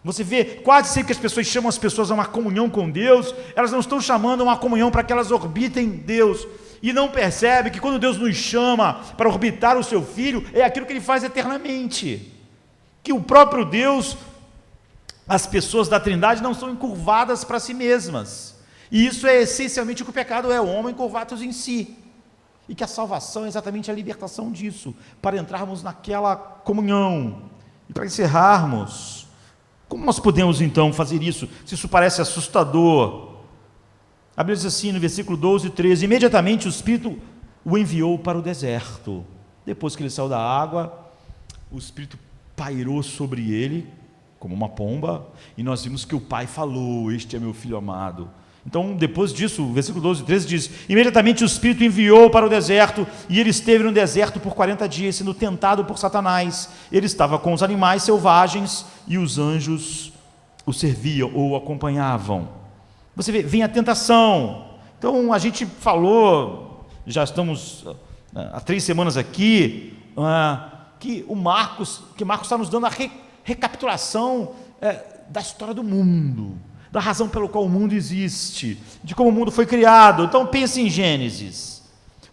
Você vê, quase sempre que as pessoas chamam as pessoas a uma comunhão com Deus, elas não estão chamando a uma comunhão para que elas orbitem Deus, e não percebe que quando Deus nos chama para orbitar o seu Filho, é aquilo que Ele faz eternamente, que o próprio Deus... As pessoas da Trindade não são encurvadas para si mesmas, e isso é essencialmente o que o pecado é: o homem curvados em si, e que a salvação é exatamente a libertação disso, para entrarmos naquela comunhão. E para encerrarmos, como nós podemos então fazer isso, se isso parece assustador? A Bíblia diz assim no versículo 12 e 13: imediatamente o Espírito o enviou para o deserto. Depois que ele saiu da água, o Espírito pairou sobre ele como uma pomba, e nós vimos que o Pai falou: este é meu Filho amado. Então, depois disso, o versículo 12 e 13 diz: imediatamente o Espírito enviou para o deserto, e ele esteve no deserto por 40 dias, sendo tentado por Satanás. Ele estava com os animais selvagens, e os anjos o serviam ou o acompanhavam. Você vê, vem a tentação. Então, a gente falou, já estamos há 3 semanas aqui, que Marcos está nos dando a recapitulação da história do mundo, da razão pela qual o mundo existe, de como o mundo foi criado. Então pense em Gênesis.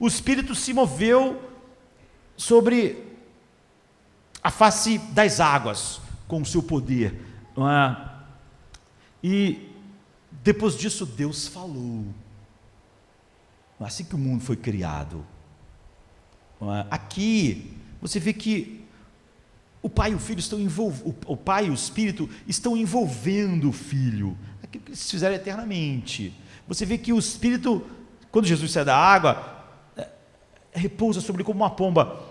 O Espírito se moveu sobre a face das águas com o seu poder, não é? E depois disso Deus falou. Assim que o mundo foi criado, não é? Aqui você vê que o Pai e o Filho estão o Pai e o Espírito estão envolvendo o Filho, aquilo que eles fizeram eternamente. Você vê que o Espírito, quando Jesus sai da água, repousa sobre ele como uma pomba.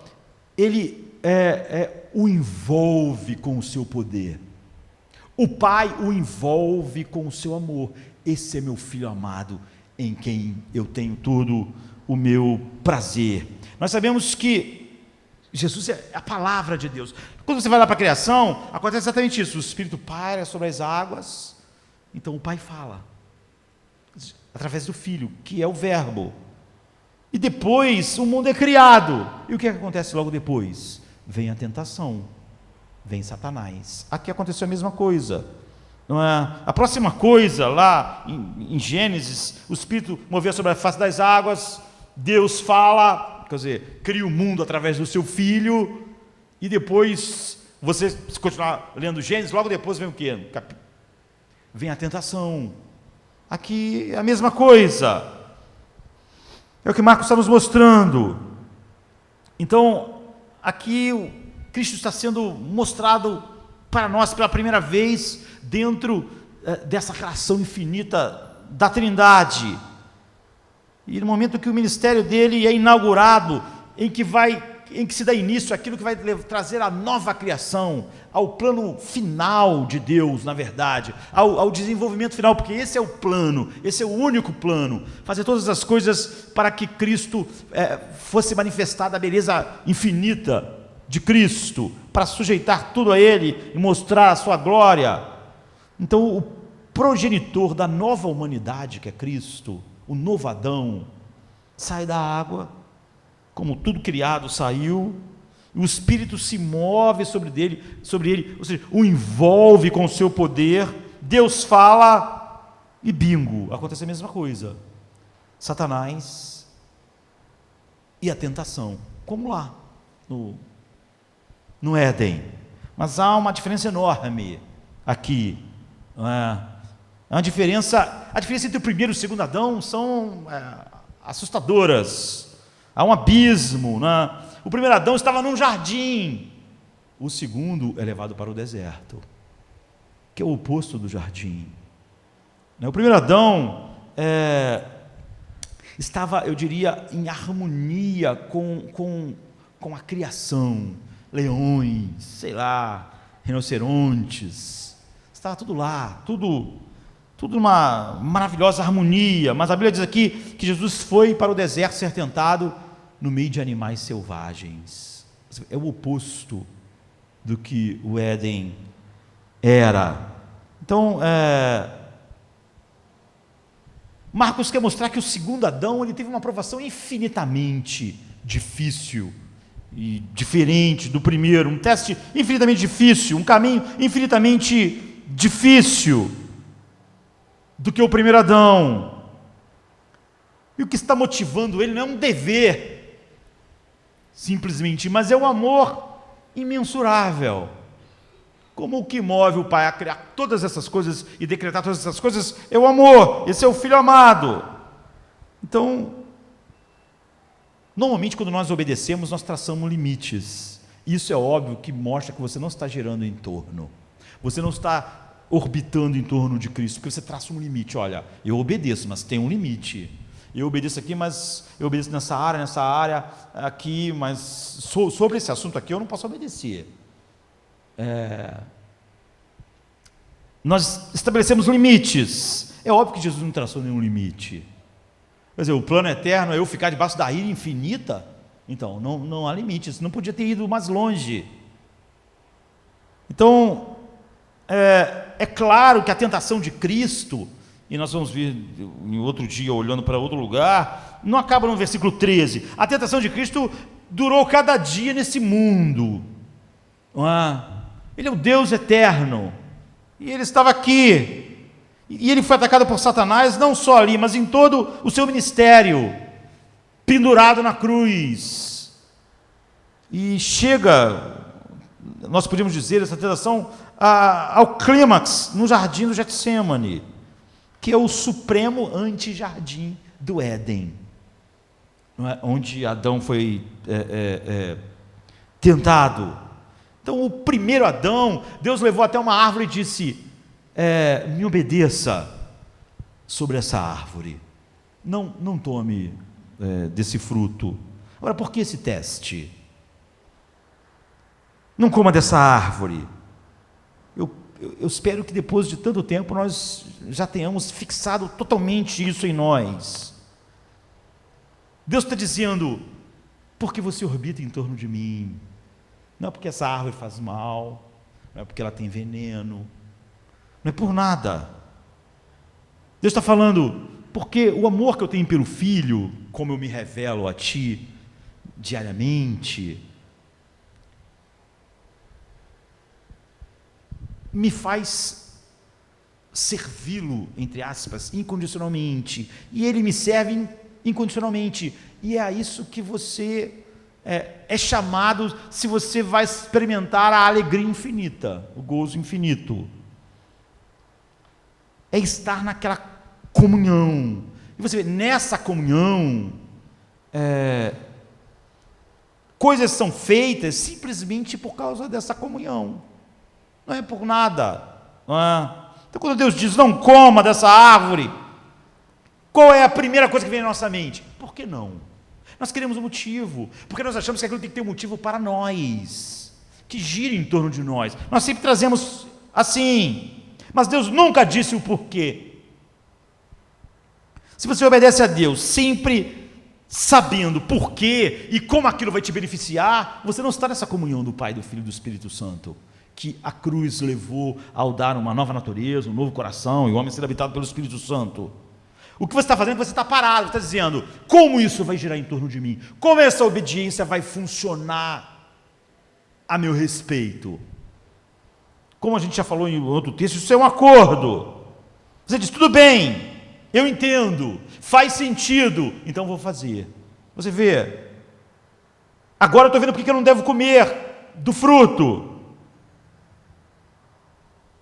Ele o envolve com o seu poder. O Pai o envolve com o seu amor. Esse é meu Filho amado, em quem eu tenho todo o meu prazer. Nós sabemos que Jesus é a palavra de Deus. Quando você vai lá para a criação, acontece exatamente isso. O Espírito paira sobre as águas, então o Pai fala, através do Filho, que é o Verbo. E depois o mundo é criado. E o que acontece logo depois? Vem a tentação, vem Satanás. Aqui aconteceu a mesma coisa. Não é? A próxima coisa, lá em Gênesis, o Espírito moveu sobre a face das águas, Deus fala, quer dizer, cria o mundo através do seu Filho, e depois, você se continuar lendo Gênesis, logo depois vem o quê? Vem a tentação. Aqui é a mesma coisa. É o que Marcos está nos mostrando. Então, aqui o Cristo está sendo mostrado para nós pela primeira vez dentro dessa criação infinita da Trindade. E no momento que o ministério dele é inaugurado, em que se dá início àquilo que vai trazer a nova criação, ao plano final de Deus, na verdade, ao desenvolvimento final, porque esse é o plano, esse é o único plano, fazer todas as coisas para que Cristo fosse manifestada a beleza infinita de Cristo, para sujeitar tudo a Ele e mostrar a sua glória. Então, o progenitor da nova humanidade, que é Cristo, o novo Adão, sai da água, como tudo criado saiu, o Espírito se move sobre ele, ou seja, o envolve com o seu poder, Deus fala e bingo, acontece a mesma coisa. Satanás e a tentação, como lá no Éden. Mas há uma diferença enorme aqui, não é? A diferença entre o primeiro e o segundo Adão são assustadoras. Há um abismo, né? O primeiro Adão estava num jardim, o segundo é levado para o deserto, que é o oposto do jardim. O primeiro Adão estava, eu diria, em harmonia com a criação, leões, sei lá, rinocerontes, estava tudo lá, tudo uma maravilhosa harmonia, mas a Bíblia diz aqui que Jesus foi para o deserto ser tentado no meio de animais selvagens. É o oposto do que o Éden era. Então, Marcos quer mostrar que o segundo Adão ele teve uma provação infinitamente difícil e diferente do primeiro, um teste infinitamente difícil, um caminho infinitamente difícil do que o primeiro Adão. E o que está motivando ele não é um dever, simplesmente, mas é um amor imensurável. Como o que move o Pai a criar todas essas coisas e decretar todas essas coisas é o amor, esse é o Filho amado. Então, normalmente quando nós obedecemos, nós traçamos limites. Isso é óbvio que mostra que você não está girando em torno, você não está orbitando em torno de Cristo, porque você traça um limite. Olha, eu obedeço, mas tem um limite. Eu obedeço aqui, mas eu obedeço nessa área aqui, mas sobre esse assunto aqui eu não posso obedecer. Nós estabelecemos limites. É óbvio que Jesus não traçou nenhum limite. Quer dizer, o plano eterno é eu ficar debaixo da ira infinita? Então, não há limites, não podia ter ido mais longe. Então, é claro que a tentação de Cristo, e nós vamos ver em outro dia, olhando para outro lugar, não acaba no versículo 13. A tentação de Cristo durou cada dia nesse mundo. Não é? Ele é o Deus eterno, e ele estava aqui, e ele foi atacado por Satanás, não só ali, mas em todo o seu ministério, pendurado na cruz. E chega, nós podemos dizer, essa tentação ao clímax no jardim do Getsêmani, que é o supremo anti-jardim do Éden, não é? Onde Adão foi tentado. Então, o primeiro Adão, Deus levou até uma árvore e disse: me obedeça sobre essa árvore, não tome desse fruto. Agora, por que esse teste? Não coma dessa árvore. Eu espero que depois de tanto tempo nós já tenhamos fixado totalmente isso em nós. Deus está dizendo: porque você orbita em torno de mim. Não é porque essa árvore faz mal, não é porque ela tem veneno, não é por nada. Deus está falando, porque o amor que eu tenho pelo Filho, como eu me revelo a Ti diariamente, me faz servi-lo, entre aspas, incondicionalmente, e Ele me serve incondicionalmente, e é a isso que você é chamado, se você vai experimentar a alegria infinita, o gozo infinito, é estar naquela comunhão, e você vê, nessa comunhão, coisas são feitas simplesmente por causa dessa comunhão, não é por nada, não é? Então quando Deus diz, não coma dessa árvore, qual é a primeira coisa que vem na nossa mente? Por que não? Nós queremos um motivo, porque nós achamos que aquilo tem que ter um motivo para nós, que gira em torno de nós, nós sempre trazemos assim, mas Deus nunca disse o porquê. Se você obedece a Deus, sempre sabendo porquê e como aquilo vai te beneficiar, você não está nessa comunhão do Pai, do Filho e do Espírito Santo, que a cruz levou ao dar uma nova natureza, um novo coração, e o homem ser habitado pelo Espírito Santo. O que você está fazendo é que você está parado, você está dizendo, como isso vai girar em torno de mim? Como essa obediência vai funcionar a meu respeito? Como a gente já falou em outro texto, isso é um acordo. Você diz, tudo bem, eu entendo, faz sentido, então vou fazer. Você vê, agora eu estou vendo porque eu não devo comer do fruto.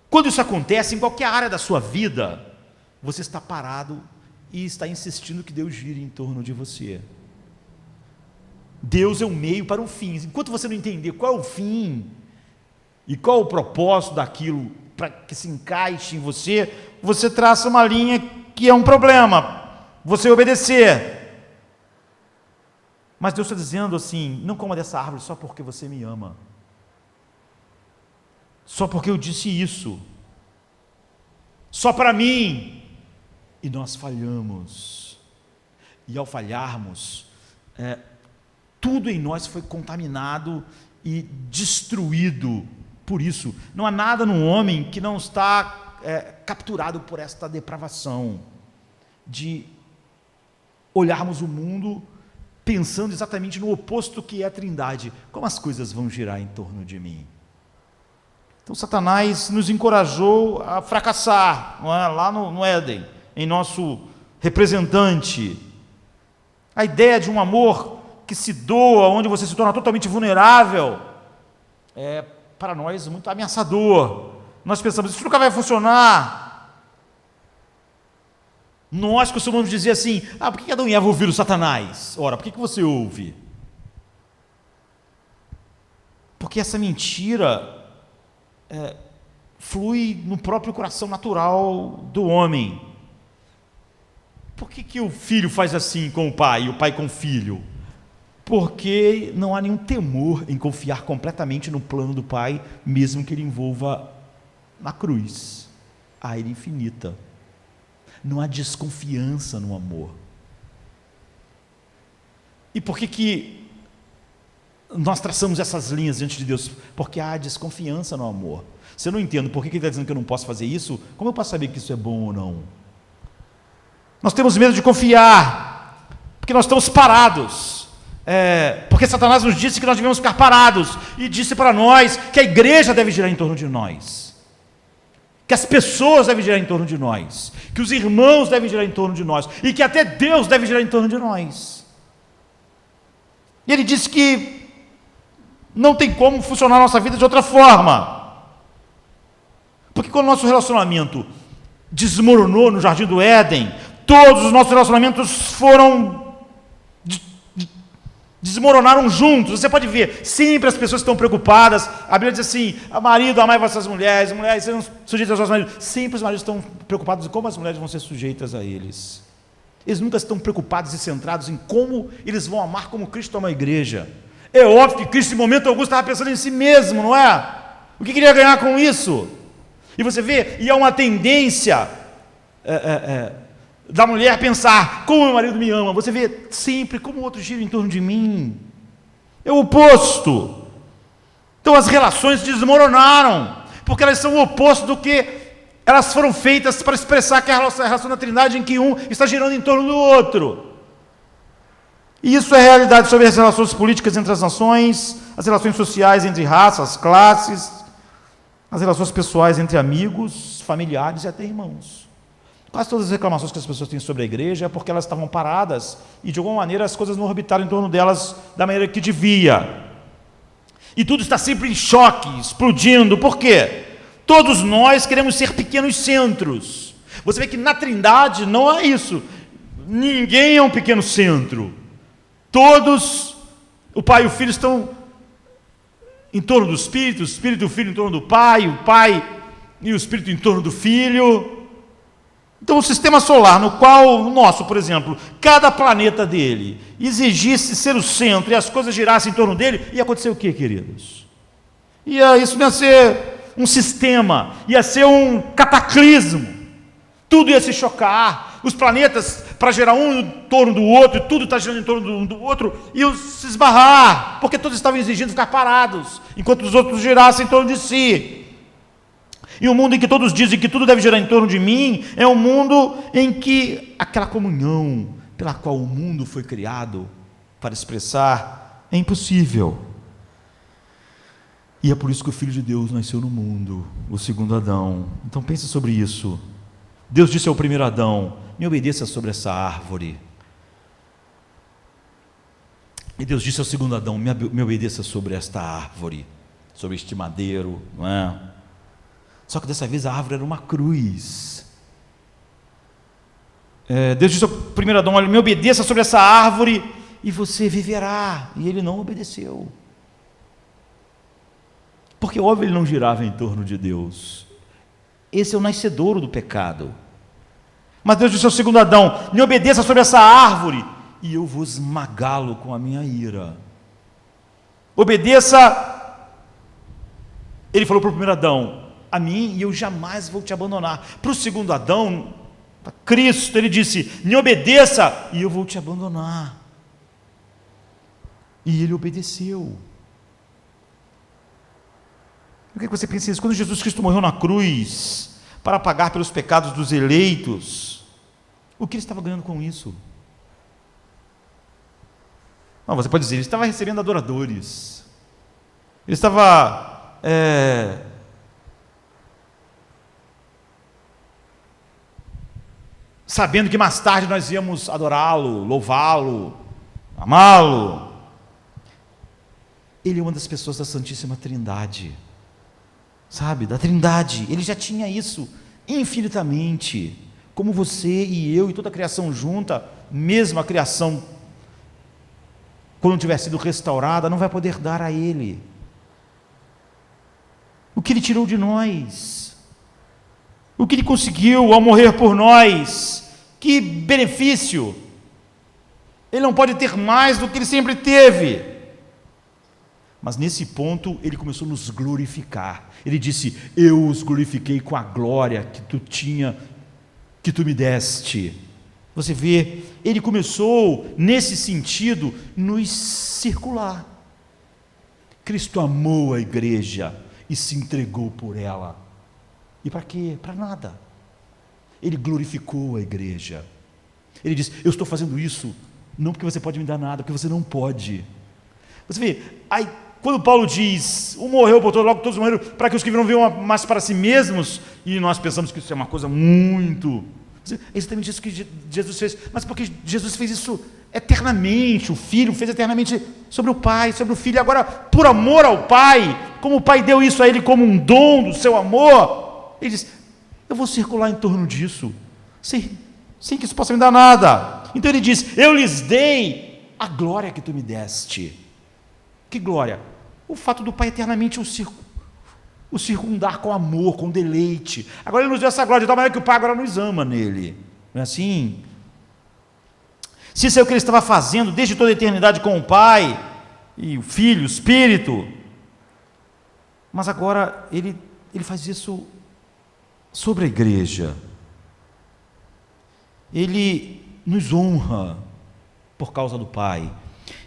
Quando isso acontece em qualquer área da sua vida, você está parado e está insistindo que Deus gire em torno de você. Deus é o meio para o fim. Enquanto você não entender qual é o fim e qual é o propósito daquilo para que se encaixe em você, você traça uma linha que é um problema, você obedecer. Mas Deus está dizendo assim, não coma dessa árvore só porque você me ama, só porque eu disse isso, só para mim. E nós falhamos, e ao falharmos, tudo em nós foi contaminado e destruído por isso. Não há nada no homem que não está capturado por esta depravação, de olharmos o mundo pensando exatamente no oposto que é a Trindade. Como as coisas vão girar em torno de mim? Então Satanás nos encorajou a fracassar, não é? Lá no Éden, em nosso representante. A ideia de um amor que se doa, onde você se torna totalmente vulnerável, é para nós muito ameaçador. Nós pensamos, isso nunca vai funcionar. Nós costumamos dizer assim, por que Adão e Eva ouviram Satanás? Ora, por que você ouve? Porque essa mentira flui no próprio coração natural do homem. Por que o filho faz assim com o pai e o pai com o filho? Porque não há nenhum temor em confiar completamente no plano do pai, mesmo que ele envolva na cruz a ira infinita. Não há desconfiança no amor. E por que nós traçamos essas linhas diante de Deus? Porque há desconfiança no amor. Se eu não entendo por que ele está dizendo que eu não posso fazer isso, como eu posso saber que isso é bom ou não? Nós temos medo de confiar, porque nós estamos parados, porque Satanás nos disse que nós devemos ficar parados, e disse para nós que a igreja deve girar em torno de nós, que as pessoas devem girar em torno de nós, que os irmãos devem girar em torno de nós, e que até Deus deve girar em torno de nós. E ele disse que não tem como funcionar a nossa vida de outra forma, porque quando o nosso relacionamento desmoronou no Jardim do Éden, todos os nossos relacionamentos desmoronaram juntos. Você pode ver, sempre as pessoas estão preocupadas. A Bíblia diz assim, marido, amai vossas mulheres, mulheres sejam sujeitas aos vossos maridos. Sempre os maridos estão preocupados em como as mulheres vão ser sujeitas a eles. Eles nunca estão preocupados e centrados em como eles vão amar como Cristo ama a igreja. É óbvio que Cristo, em momento algum, estava pensando em si mesmo, não é? O que queria ganhar com isso? E você vê, e há uma tendência da mulher pensar, como meu marido me ama. Você vê sempre como o outro gira em torno de mim. É o oposto. Então as relações desmoronaram, porque elas são o oposto do que elas foram feitas para expressar que a relação da Trindade, em que um está girando em torno do outro. E isso é realidade sobre as relações políticas entre as nações, as relações sociais entre raças, classes, as relações pessoais entre amigos, familiares e até irmãos. Quase todas as reclamações que as pessoas têm sobre a igreja é porque elas estavam paradas e de alguma maneira as coisas não orbitaram em torno delas da maneira que devia. E tudo está sempre em choque, explodindo. Por quê? Todos nós queremos ser pequenos centros. Você vê que na Trindade não é isso. Ninguém é um pequeno centro. Todos, o Pai e o Filho estão em torno do Espírito, o Espírito e o Filho em torno do Pai, o Pai e o Espírito em torno do Filho. Então o sistema solar, no qual o nosso, por exemplo, cada planeta dele exigisse ser o centro e as coisas girassem em torno dele, ia acontecer o quê, queridos? Isso não ia ser um sistema, ia ser um cataclismo. Tudo ia se chocar. Os planetas, para girar um em torno do outro, e tudo está girando em torno um do outro, iam se esbarrar, porque todos estavam exigindo ficar parados, enquanto os outros girassem em torno de si. E um mundo em que todos dizem que tudo deve girar em torno de mim, é um mundo em que aquela comunhão pela qual o mundo foi criado para expressar é impossível. E é por isso que o Filho de Deus nasceu no mundo, o segundo Adão. Então pense sobre isso. Deus disse ao primeiro Adão: me obedeça sobre essa árvore. E Deus disse ao segundo Adão: me obedeça sobre esta árvore, sobre este madeiro, não é? Só que dessa vez a árvore era uma cruz. Deus disse ao primeiro Adão: olha, me obedeça sobre essa árvore e você viverá. E ele não obedeceu. Porque óbvio ele não girava em torno de Deus. Esse é o nascedouro do pecado. Mas Deus disse ao segundo Adão: me obedeça sobre essa árvore e eu vou esmagá-lo com a minha ira. Obedeça, ele falou para o primeiro Adão, a mim, e eu jamais vou te abandonar. Para o segundo Adão, para Cristo, ele disse: me obedeça e eu vou te abandonar. E ele obedeceu. Eu quero que você pense isso. Quando Jesus Cristo morreu na cruz para pagar pelos pecados dos eleitos, o que ele estava ganhando com isso? Não, você pode dizer, ele estava recebendo adoradores. Ele estava sabendo que mais tarde nós íamos adorá-lo, louvá-lo, amá-lo. Ele é uma das pessoas da Santíssima Trindade, sabe, da Trindade. Ele já tinha isso infinitamente, como você e eu e toda a criação junta. Mesmo a criação, quando tiver sido restaurada, não vai poder dar a ele o que ele tirou de nós, o que ele conseguiu ao morrer por nós. Que benefício! Ele não pode ter mais do que ele sempre teve. Mas nesse ponto ele começou a nos glorificar. Ele disse: eu os glorifiquei com a glória que tu tinha, que tu me deste. Você vê, ele começou nesse sentido nos circular. Cristo amou a igreja e se entregou por ela. E para quê? Para nada. Ele glorificou a igreja. Ele disse: eu estou fazendo isso não porque você pode me dar nada, porque você não pode. Você vê, aí quando Paulo diz, um morreu por todos, logo todos morreram, para que os que não vivam mais para si mesmos, e nós pensamos que isso é uma coisa muito... É exatamente isso que Jesus fez, mas porque Jesus fez isso eternamente, o Filho fez eternamente sobre o Pai, sobre o Filho, e agora, por amor ao Pai, como o Pai deu isso a Ele como um dom do seu amor, Ele diz: eu vou circular em torno disso, sem que isso possa me dar nada. Então Ele diz: eu lhes dei a glória que tu me deste. Que glória? O fato do Pai eternamente o circundar com amor, com deleite. Agora Ele nos deu essa glória de tal maneira que o Pai agora nos ama nele. Não é assim? Se isso é o que Ele estava fazendo desde toda a eternidade com o Pai, e o Filho, o Espírito, mas agora Ele faz isso sobre a igreja. Ele nos honra por causa do Pai.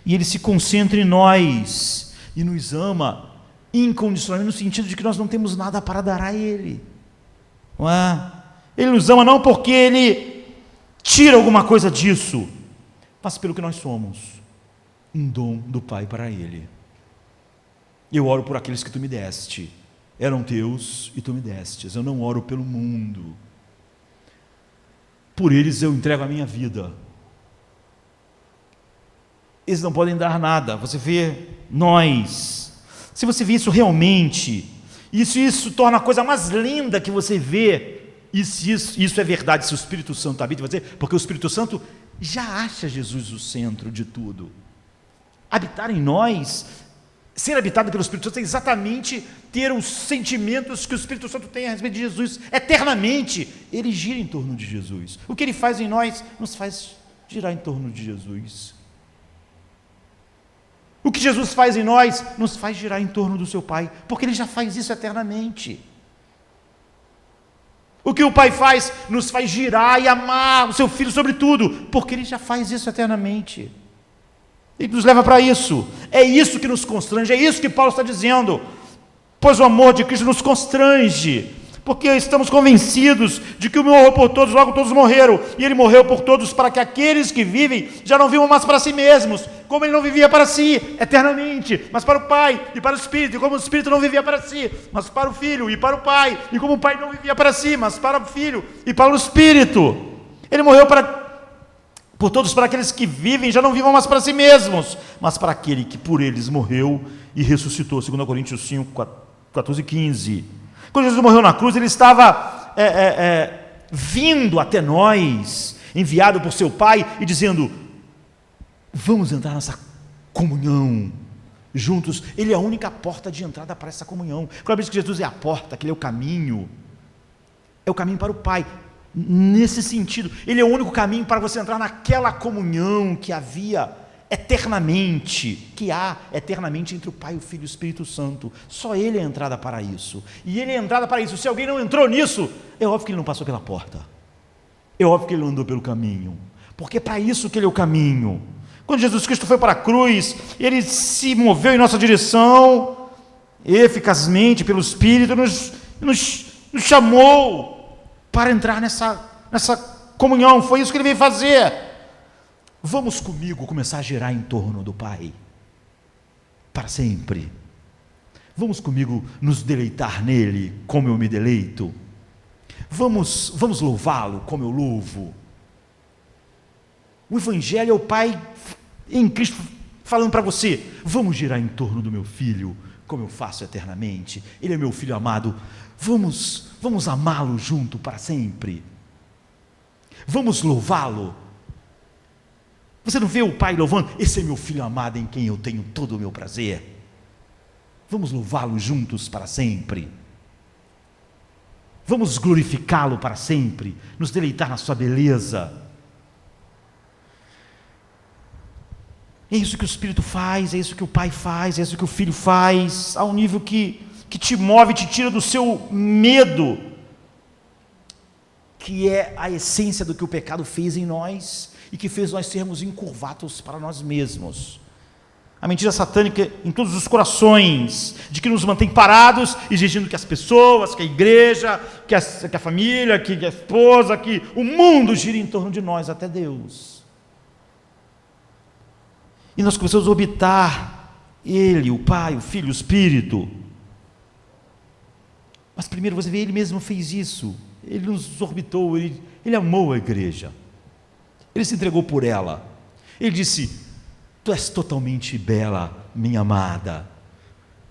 E Ele se concentra em nós e nos ama incondicionalmente, no sentido de que nós não temos nada para dar a Ele. Não é? Ele nos ama não porque Ele tira alguma coisa disso, mas pelo que nós somos, um dom do Pai para Ele. Eu oro por aqueles que Tu me deste, eram Teus e Tu me destes. Eu não oro pelo mundo, por eles eu entrego a minha vida. Eles não podem dar nada. Você vê nós, se você vê isso realmente, isso torna a coisa mais linda que você vê. Isso é verdade, se o Espírito Santo habita em você, porque o Espírito Santo já acha Jesus o centro de tudo. Habitar em nós, ser habitado pelo Espírito Santo, é exatamente ter os sentimentos que o Espírito Santo tem a respeito de Jesus, eternamente. Ele gira em torno de Jesus. O que Ele faz em nós, nos faz girar em torno de Jesus. O que Jesus faz em nós, nos faz girar em torno do seu Pai, porque Ele já faz isso eternamente. O que o Pai faz, nos faz girar e amar o seu Filho sobre tudo, porque Ele já faz isso eternamente. Ele nos leva para isso. É isso que nos constrange, é isso que Paulo está dizendo. Pois o amor de Cristo nos constrange, porque estamos convencidos de que o morreu por todos, logo todos morreram, e Ele morreu por todos para que aqueles que vivem já não vivam mais para si mesmos, como Ele não vivia para si eternamente, mas para o Pai e para o Espírito, e como o Espírito não vivia para si, mas para o Filho e para o Pai, e como o Pai não vivia para si, mas para o Filho e para o Espírito. Ele morreu por todos, para aqueles que vivem já não vivam mais para si mesmos, mas para aquele que por eles morreu e ressuscitou, 2 Coríntios 5, 14 e 15. Quando Jesus morreu na cruz, Ele estava vindo até nós, enviado por seu Pai, e dizendo: vamos entrar nessa comunhão juntos. Ele é a única porta de entrada para essa comunhão. Quando diz que Jesus é a porta, que Ele é o caminho para o Pai. Nesse sentido, Ele é o único caminho para você entrar naquela comunhão que havia eternamente, que há eternamente entre o Pai, o Filho e o Espírito Santo. Só Ele é a entrada para isso. E Ele é a entrada para isso. Se alguém não entrou nisso, é óbvio que ele não passou pela porta. É óbvio que ele não andou pelo caminho. Porque é para isso que Ele é o caminho. Quando Jesus Cristo foi para a cruz, Ele se moveu em nossa direção, eficazmente, pelo Espírito, nos chamou para entrar nessa comunhão. Foi isso que Ele veio fazer. Vamos comigo começar a girar em torno do Pai, para sempre. Vamos comigo nos deleitar nele, como eu me deleito. Vamos louvá-lo, como eu louvo. O Evangelho é o Pai em Cristo falando para você: vamos girar em torno do meu Filho, como eu faço eternamente. Ele é meu Filho amado. Vamos amá-lo junto para sempre. Vamos louvá-lo. Você não vê o Pai louvando? Esse é meu Filho amado, em quem eu tenho todo o meu prazer. Vamos louvá-lo juntos para sempre. Vamos glorificá-lo para sempre, nos deleitar na sua beleza. É isso que o Espírito faz, é isso que o Pai faz, é isso que o Filho faz, a um nível que te move, te tira do seu medo, que é a essência do que o pecado fez em nós, e que fez nós sermos encurvados para nós mesmos. A mentira satânica em todos os corações, de que nos mantém parados, exigindo que as pessoas, que a igreja, que a família, que a esposa, que o mundo gire em torno de nós, até Deus. E nós começamos a orbitar Ele, o Pai, o Filho, o Espírito. Mas primeiro você vê, Ele mesmo fez isso. Ele nos orbitou, Ele amou a igreja. Ele se entregou por ela. Ele disse: tu és totalmente bela, minha amada.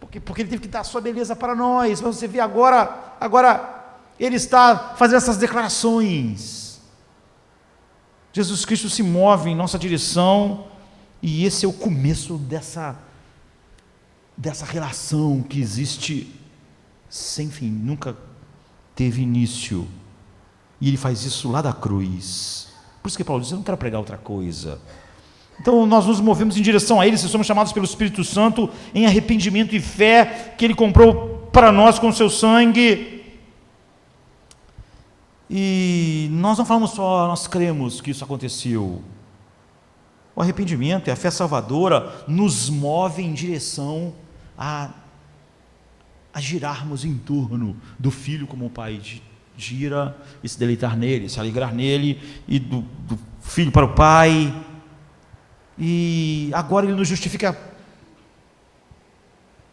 Porque Ele teve que dar a sua beleza para nós. Mas você vê agora Ele está fazendo essas declarações. Jesus Cristo se move em nossa direção, e esse é o começo dessa relação que existe sem fim, nunca teve início. E Ele faz isso lá da cruz. Por isso que Paulo diz: eu não quero pregar outra coisa. Então nós nos movemos em direção a Ele, se somos chamados pelo Espírito Santo em arrependimento e fé, que Ele comprou para nós com o seu sangue. E nós não falamos só, nós cremos que isso aconteceu. O arrependimento e a fé salvadora nos move em direção a girarmos em torno do Filho como o Pai gira, e se deleitar nele, se alegrar nele, e do Filho para o Pai. E agora ele nos justifica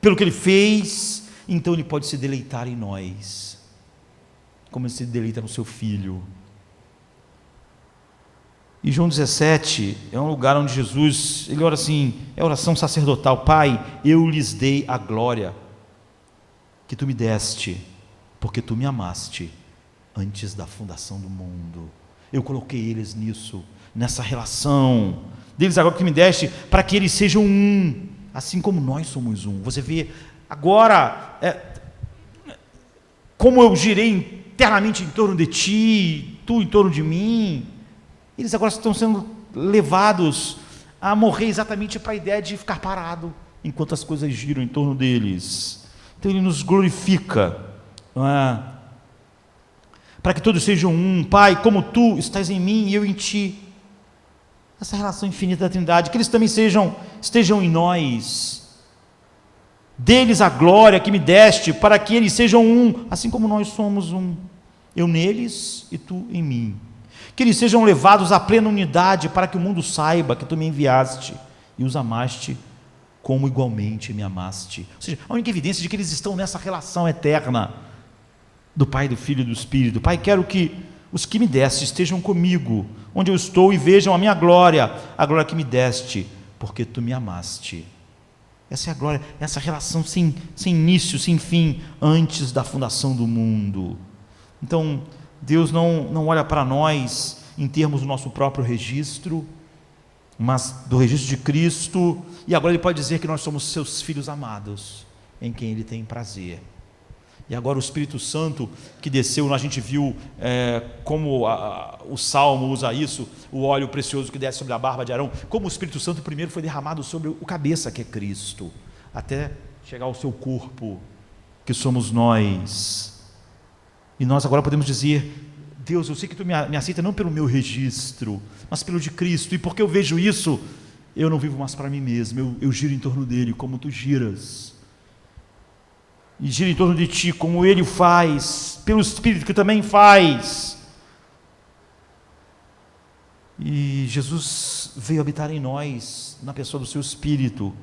pelo que ele fez, então ele pode se deleitar em nós, como ele se deleita no seu Filho. E João 17 é um lugar onde Jesus, ele ora assim, é oração sacerdotal: Pai, eu lhes dei a glória que tu me deste, porque tu me amaste antes da fundação do mundo. Eu coloquei eles nisso, nessa relação deles agora que tu me deste, para que eles sejam um, assim como nós somos um. Você vê agora como eu girei internamente em torno de ti, tu em torno de mim. Eles agora estão sendo levados a morrer exatamente para a ideia de ficar parado enquanto as coisas giram em torno deles. Então ele nos glorifica, não é? Para que todos sejam um. Pai, como tu estás em mim e eu em ti. Essa relação infinita da Trindade, que eles também estejam em nós. Deles a glória que me deste, para que eles sejam um, assim como nós somos um. Eu neles e tu em mim. Que eles sejam levados à plena unidade, para que o mundo saiba que tu me enviaste e os amaste como igualmente me amaste. Ou seja, a única evidência de que eles estão nessa relação eterna do Pai, do Filho e do Espírito. Pai, quero que os que me deste estejam comigo, onde eu estou, e vejam a minha glória, a glória que me deste, porque tu me amaste. Essa é a glória, essa relação sem início, sem fim, antes da fundação do mundo. Então, Deus não olha para nós em termos do nosso próprio registro, mas do registro de Cristo, e agora Ele pode dizer que nós somos seus filhos amados, em quem Ele tem prazer. E agora o Espírito Santo que desceu, a gente viu como o Salmo usa isso, o óleo precioso que desce sobre a barba de Arão, como o Espírito Santo primeiro foi derramado sobre o cabeça, que é Cristo, até chegar ao seu corpo, que somos nós. E nós agora podemos dizer: Deus, eu sei que tu me aceita não pelo meu registro, mas pelo de Cristo, e porque eu vejo isso, eu não vivo mais para mim mesmo, eu giro em torno dele, como tu giras, e gira em torno de ti, como ele faz, pelo Espírito que também faz. E Jesus veio habitar em nós, na pessoa do seu Espírito,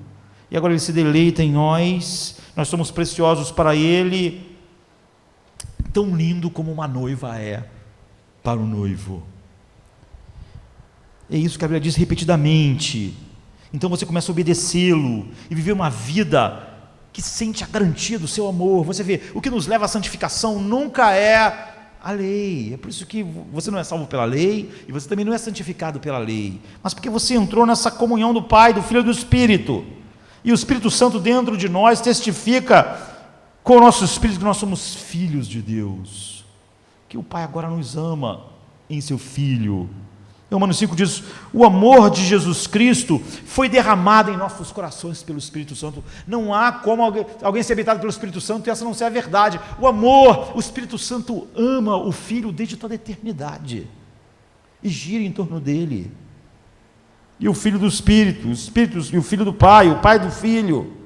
e agora ele se deleita em nós somos preciosos para ele, tão lindo como uma noiva é para o noivo. É isso que a Bíblia diz repetidamente. Então você começa a obedecê-lo e viver uma vida que sente a garantia do seu amor. Você vê, o que nos leva à santificação nunca é a lei. É por isso que você não é salvo pela lei e você também não é santificado pela lei, mas porque você entrou nessa comunhão do Pai, do Filho e do Espírito, e o Espírito Santo dentro de nós testifica com o nosso espírito que nós somos filhos de Deus, que o Pai agora nos ama em seu Filho. Romanos 5 diz: o amor de Jesus Cristo foi derramado em nossos corações pelo Espírito Santo. Não há como alguém ser habitado pelo Espírito Santo e essa não ser a verdade. O amor, o Espírito Santo ama o Filho desde toda a eternidade e gira em torno dele. E o Filho do Espírito, o Espírito e o Filho do Pai, o Pai do Filho.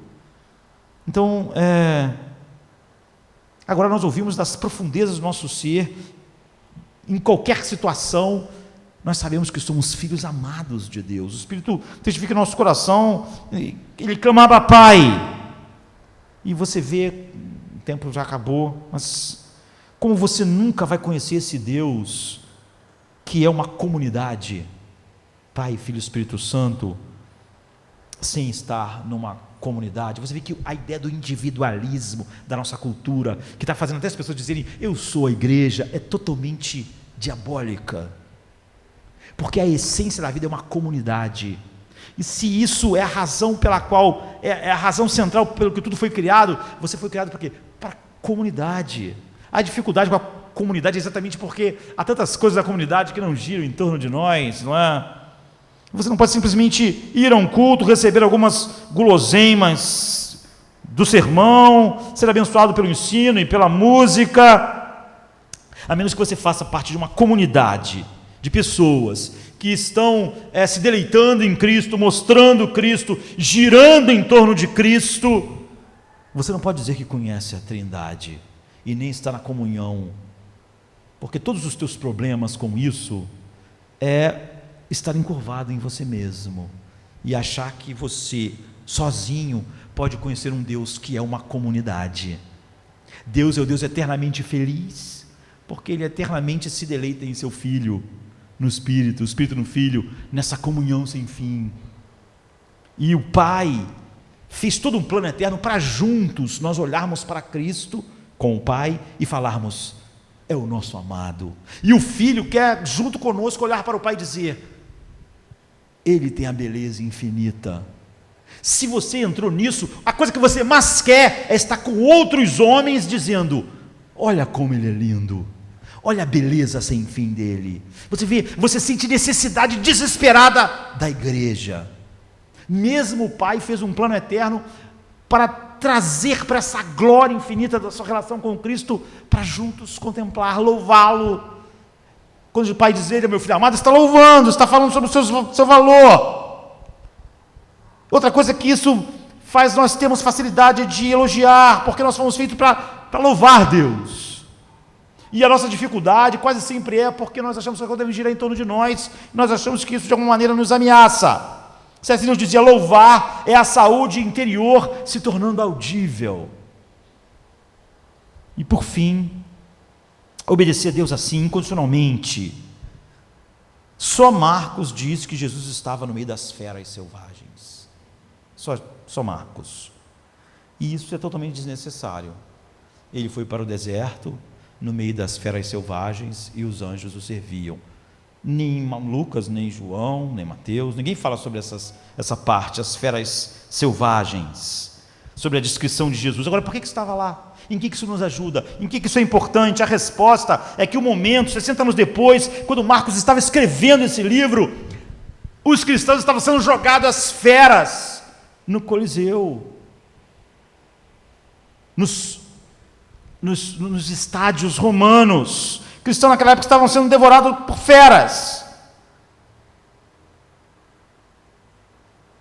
Então, agora nós ouvimos das profundezas do nosso ser, em qualquer situação, nós sabemos que somos filhos amados de Deus. O Espírito testifica em nosso coração, ele clamava Pai, e você vê, o tempo já acabou, mas como você nunca vai conhecer esse Deus, que é uma comunidade, Pai, Filho e Espírito Santo, sem estar numa comunidade. Você vê que a ideia do individualismo da nossa cultura, que está fazendo até as pessoas dizerem eu sou a igreja, é totalmente diabólica, porque a essência da vida é uma comunidade. E se isso é a razão pela qual, é a razão central pelo que tudo foi criado, você foi criado para quê? Para comunidade. A dificuldade com a comunidade é exatamente porque há tantas coisas da comunidade que não giram em torno de nós, não é? Você não pode simplesmente ir a um culto, receber algumas guloseimas do sermão, ser abençoado pelo ensino e pela música, a menos que você faça parte de uma comunidade de pessoas que estão se deleitando em Cristo, mostrando Cristo, girando em torno de Cristo, você não pode dizer que conhece a Trindade e nem está na comunhão, porque todos os teus problemas com isso é estar encurvado em você mesmo e achar que você sozinho pode conhecer um Deus que é uma comunidade. Deus é o Deus eternamente feliz, porque Ele eternamente se deleita em seu Filho, no Espírito, o Espírito no Filho, nessa comunhão sem fim. E o Pai fez todo um plano eterno para juntos nós olharmos para Cristo com o Pai e falarmos: é o nosso amado. E o Filho quer junto conosco olhar para o Pai e dizer: Ele tem a beleza infinita. Se você entrou nisso, a coisa que você mais quer é estar com outros homens dizendo: olha como ele é lindo, olha a beleza sem fim dele. Você vê, você sente necessidade desesperada da igreja. Mesmo o Pai fez um plano eterno para trazer para essa glória infinita da sua relação com Cristo, para juntos contemplar, louvá-lo. Quando o Pai diz: ele é meu filho amado, está louvando, está falando sobre o seu valor. Outra coisa que isso faz nós termos facilidade de elogiar, porque nós fomos feitos para louvar Deus. E a nossa dificuldade quase sempre é porque nós achamos que a coisa deve girar em torno de nós, nós achamos que isso de alguma maneira nos ameaça. C.S. Lewis dizia: louvar é a saúde interior se tornando audível. E por fim, obedecer a Deus assim, incondicionalmente. Só Marcos diz que Jesus estava no meio das feras selvagens. Só Marcos. E isso é totalmente desnecessário. Ele foi para o deserto, no meio das feras selvagens, e os anjos o serviam. Nem Lucas, nem João, nem Mateus, ninguém fala sobre essa parte, as feras selvagens, sobre a descrição de Jesus. Agora, por que estava lá? Em que isso nos ajuda? Em que isso é importante? A resposta é que o momento, 60 anos depois, quando Marcos estava escrevendo esse livro, os cristãos estavam sendo jogados às feras no Coliseu, nos estádios romanos. Cristãos naquela época estavam sendo devorados por feras.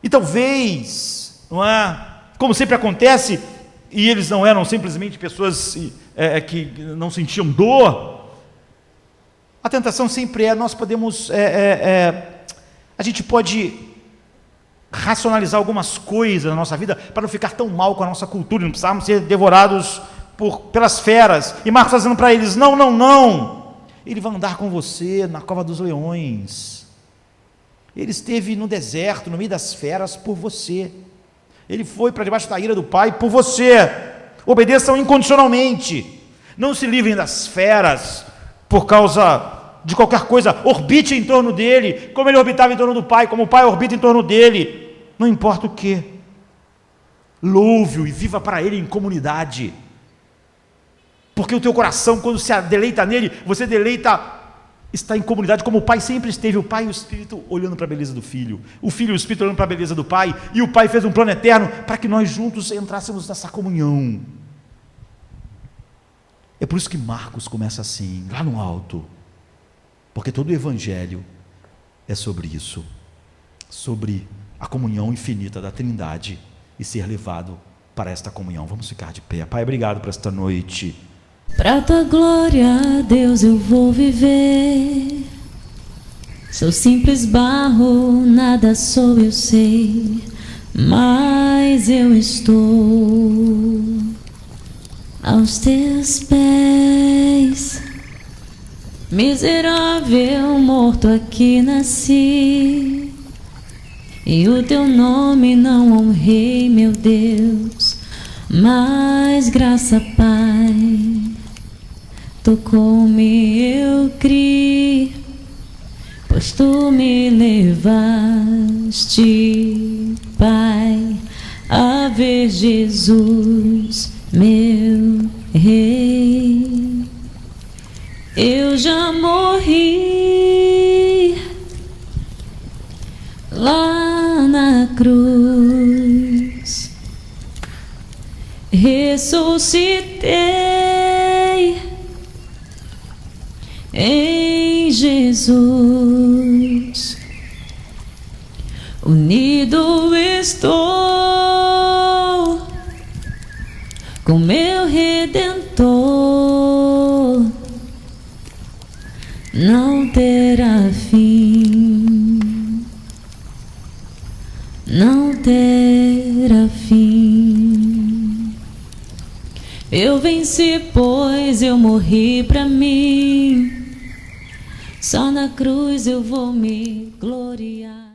E talvez, não é, como sempre acontece, e eles não eram simplesmente pessoas que não sentiam dor, a tentação sempre nós podemos, a gente pode racionalizar algumas coisas na nossa vida para não ficar tão mal com a nossa cultura, não precisarmos ser devorados pelas feras. E Marcos está dizendo para eles: não, ele vai andar com você na cova dos leões. Ele esteve no deserto, no meio das feras, por você. Ele foi para debaixo da ira do Pai por você. Obedeçam incondicionalmente. Não se livrem das feras por causa de qualquer coisa. Orbite em torno dele, como ele orbitava em torno do Pai, como o Pai orbita em torno dele. Não importa o que. Louve-o e viva para ele em comunidade. Porque o teu coração, quando se deleita nele, você está em comunidade, como o Pai sempre esteve, o Pai e o Espírito olhando para a beleza do Filho, o Filho e o Espírito olhando para a beleza do Pai, e o Pai fez um plano eterno para que nós juntos entrássemos nessa comunhão. É por isso que Marcos começa assim, lá no alto, porque todo o Evangelho é sobre isso, sobre a comunhão infinita da Trindade e ser levado para esta comunhão. Vamos ficar de pé. Pai, obrigado por esta noite. Pra tua glória, Deus, eu vou viver. Sou simples barro, nada sou, eu sei, mas eu estou aos teus pés. Miserável, morto aqui nasci, e o teu nome não honrei, meu Deus, mas graça, Pai, tocou-me, eu criei, pois tu me levaste, Pai, a ver Jesus, meu Rei. Eu já morri lá na cruz, ressuscitei em Jesus. unido estou com meu Redentor, não terá fim, não terá fim. Eu venci, pois eu morri pra mim, só na cruz eu vou me gloriar.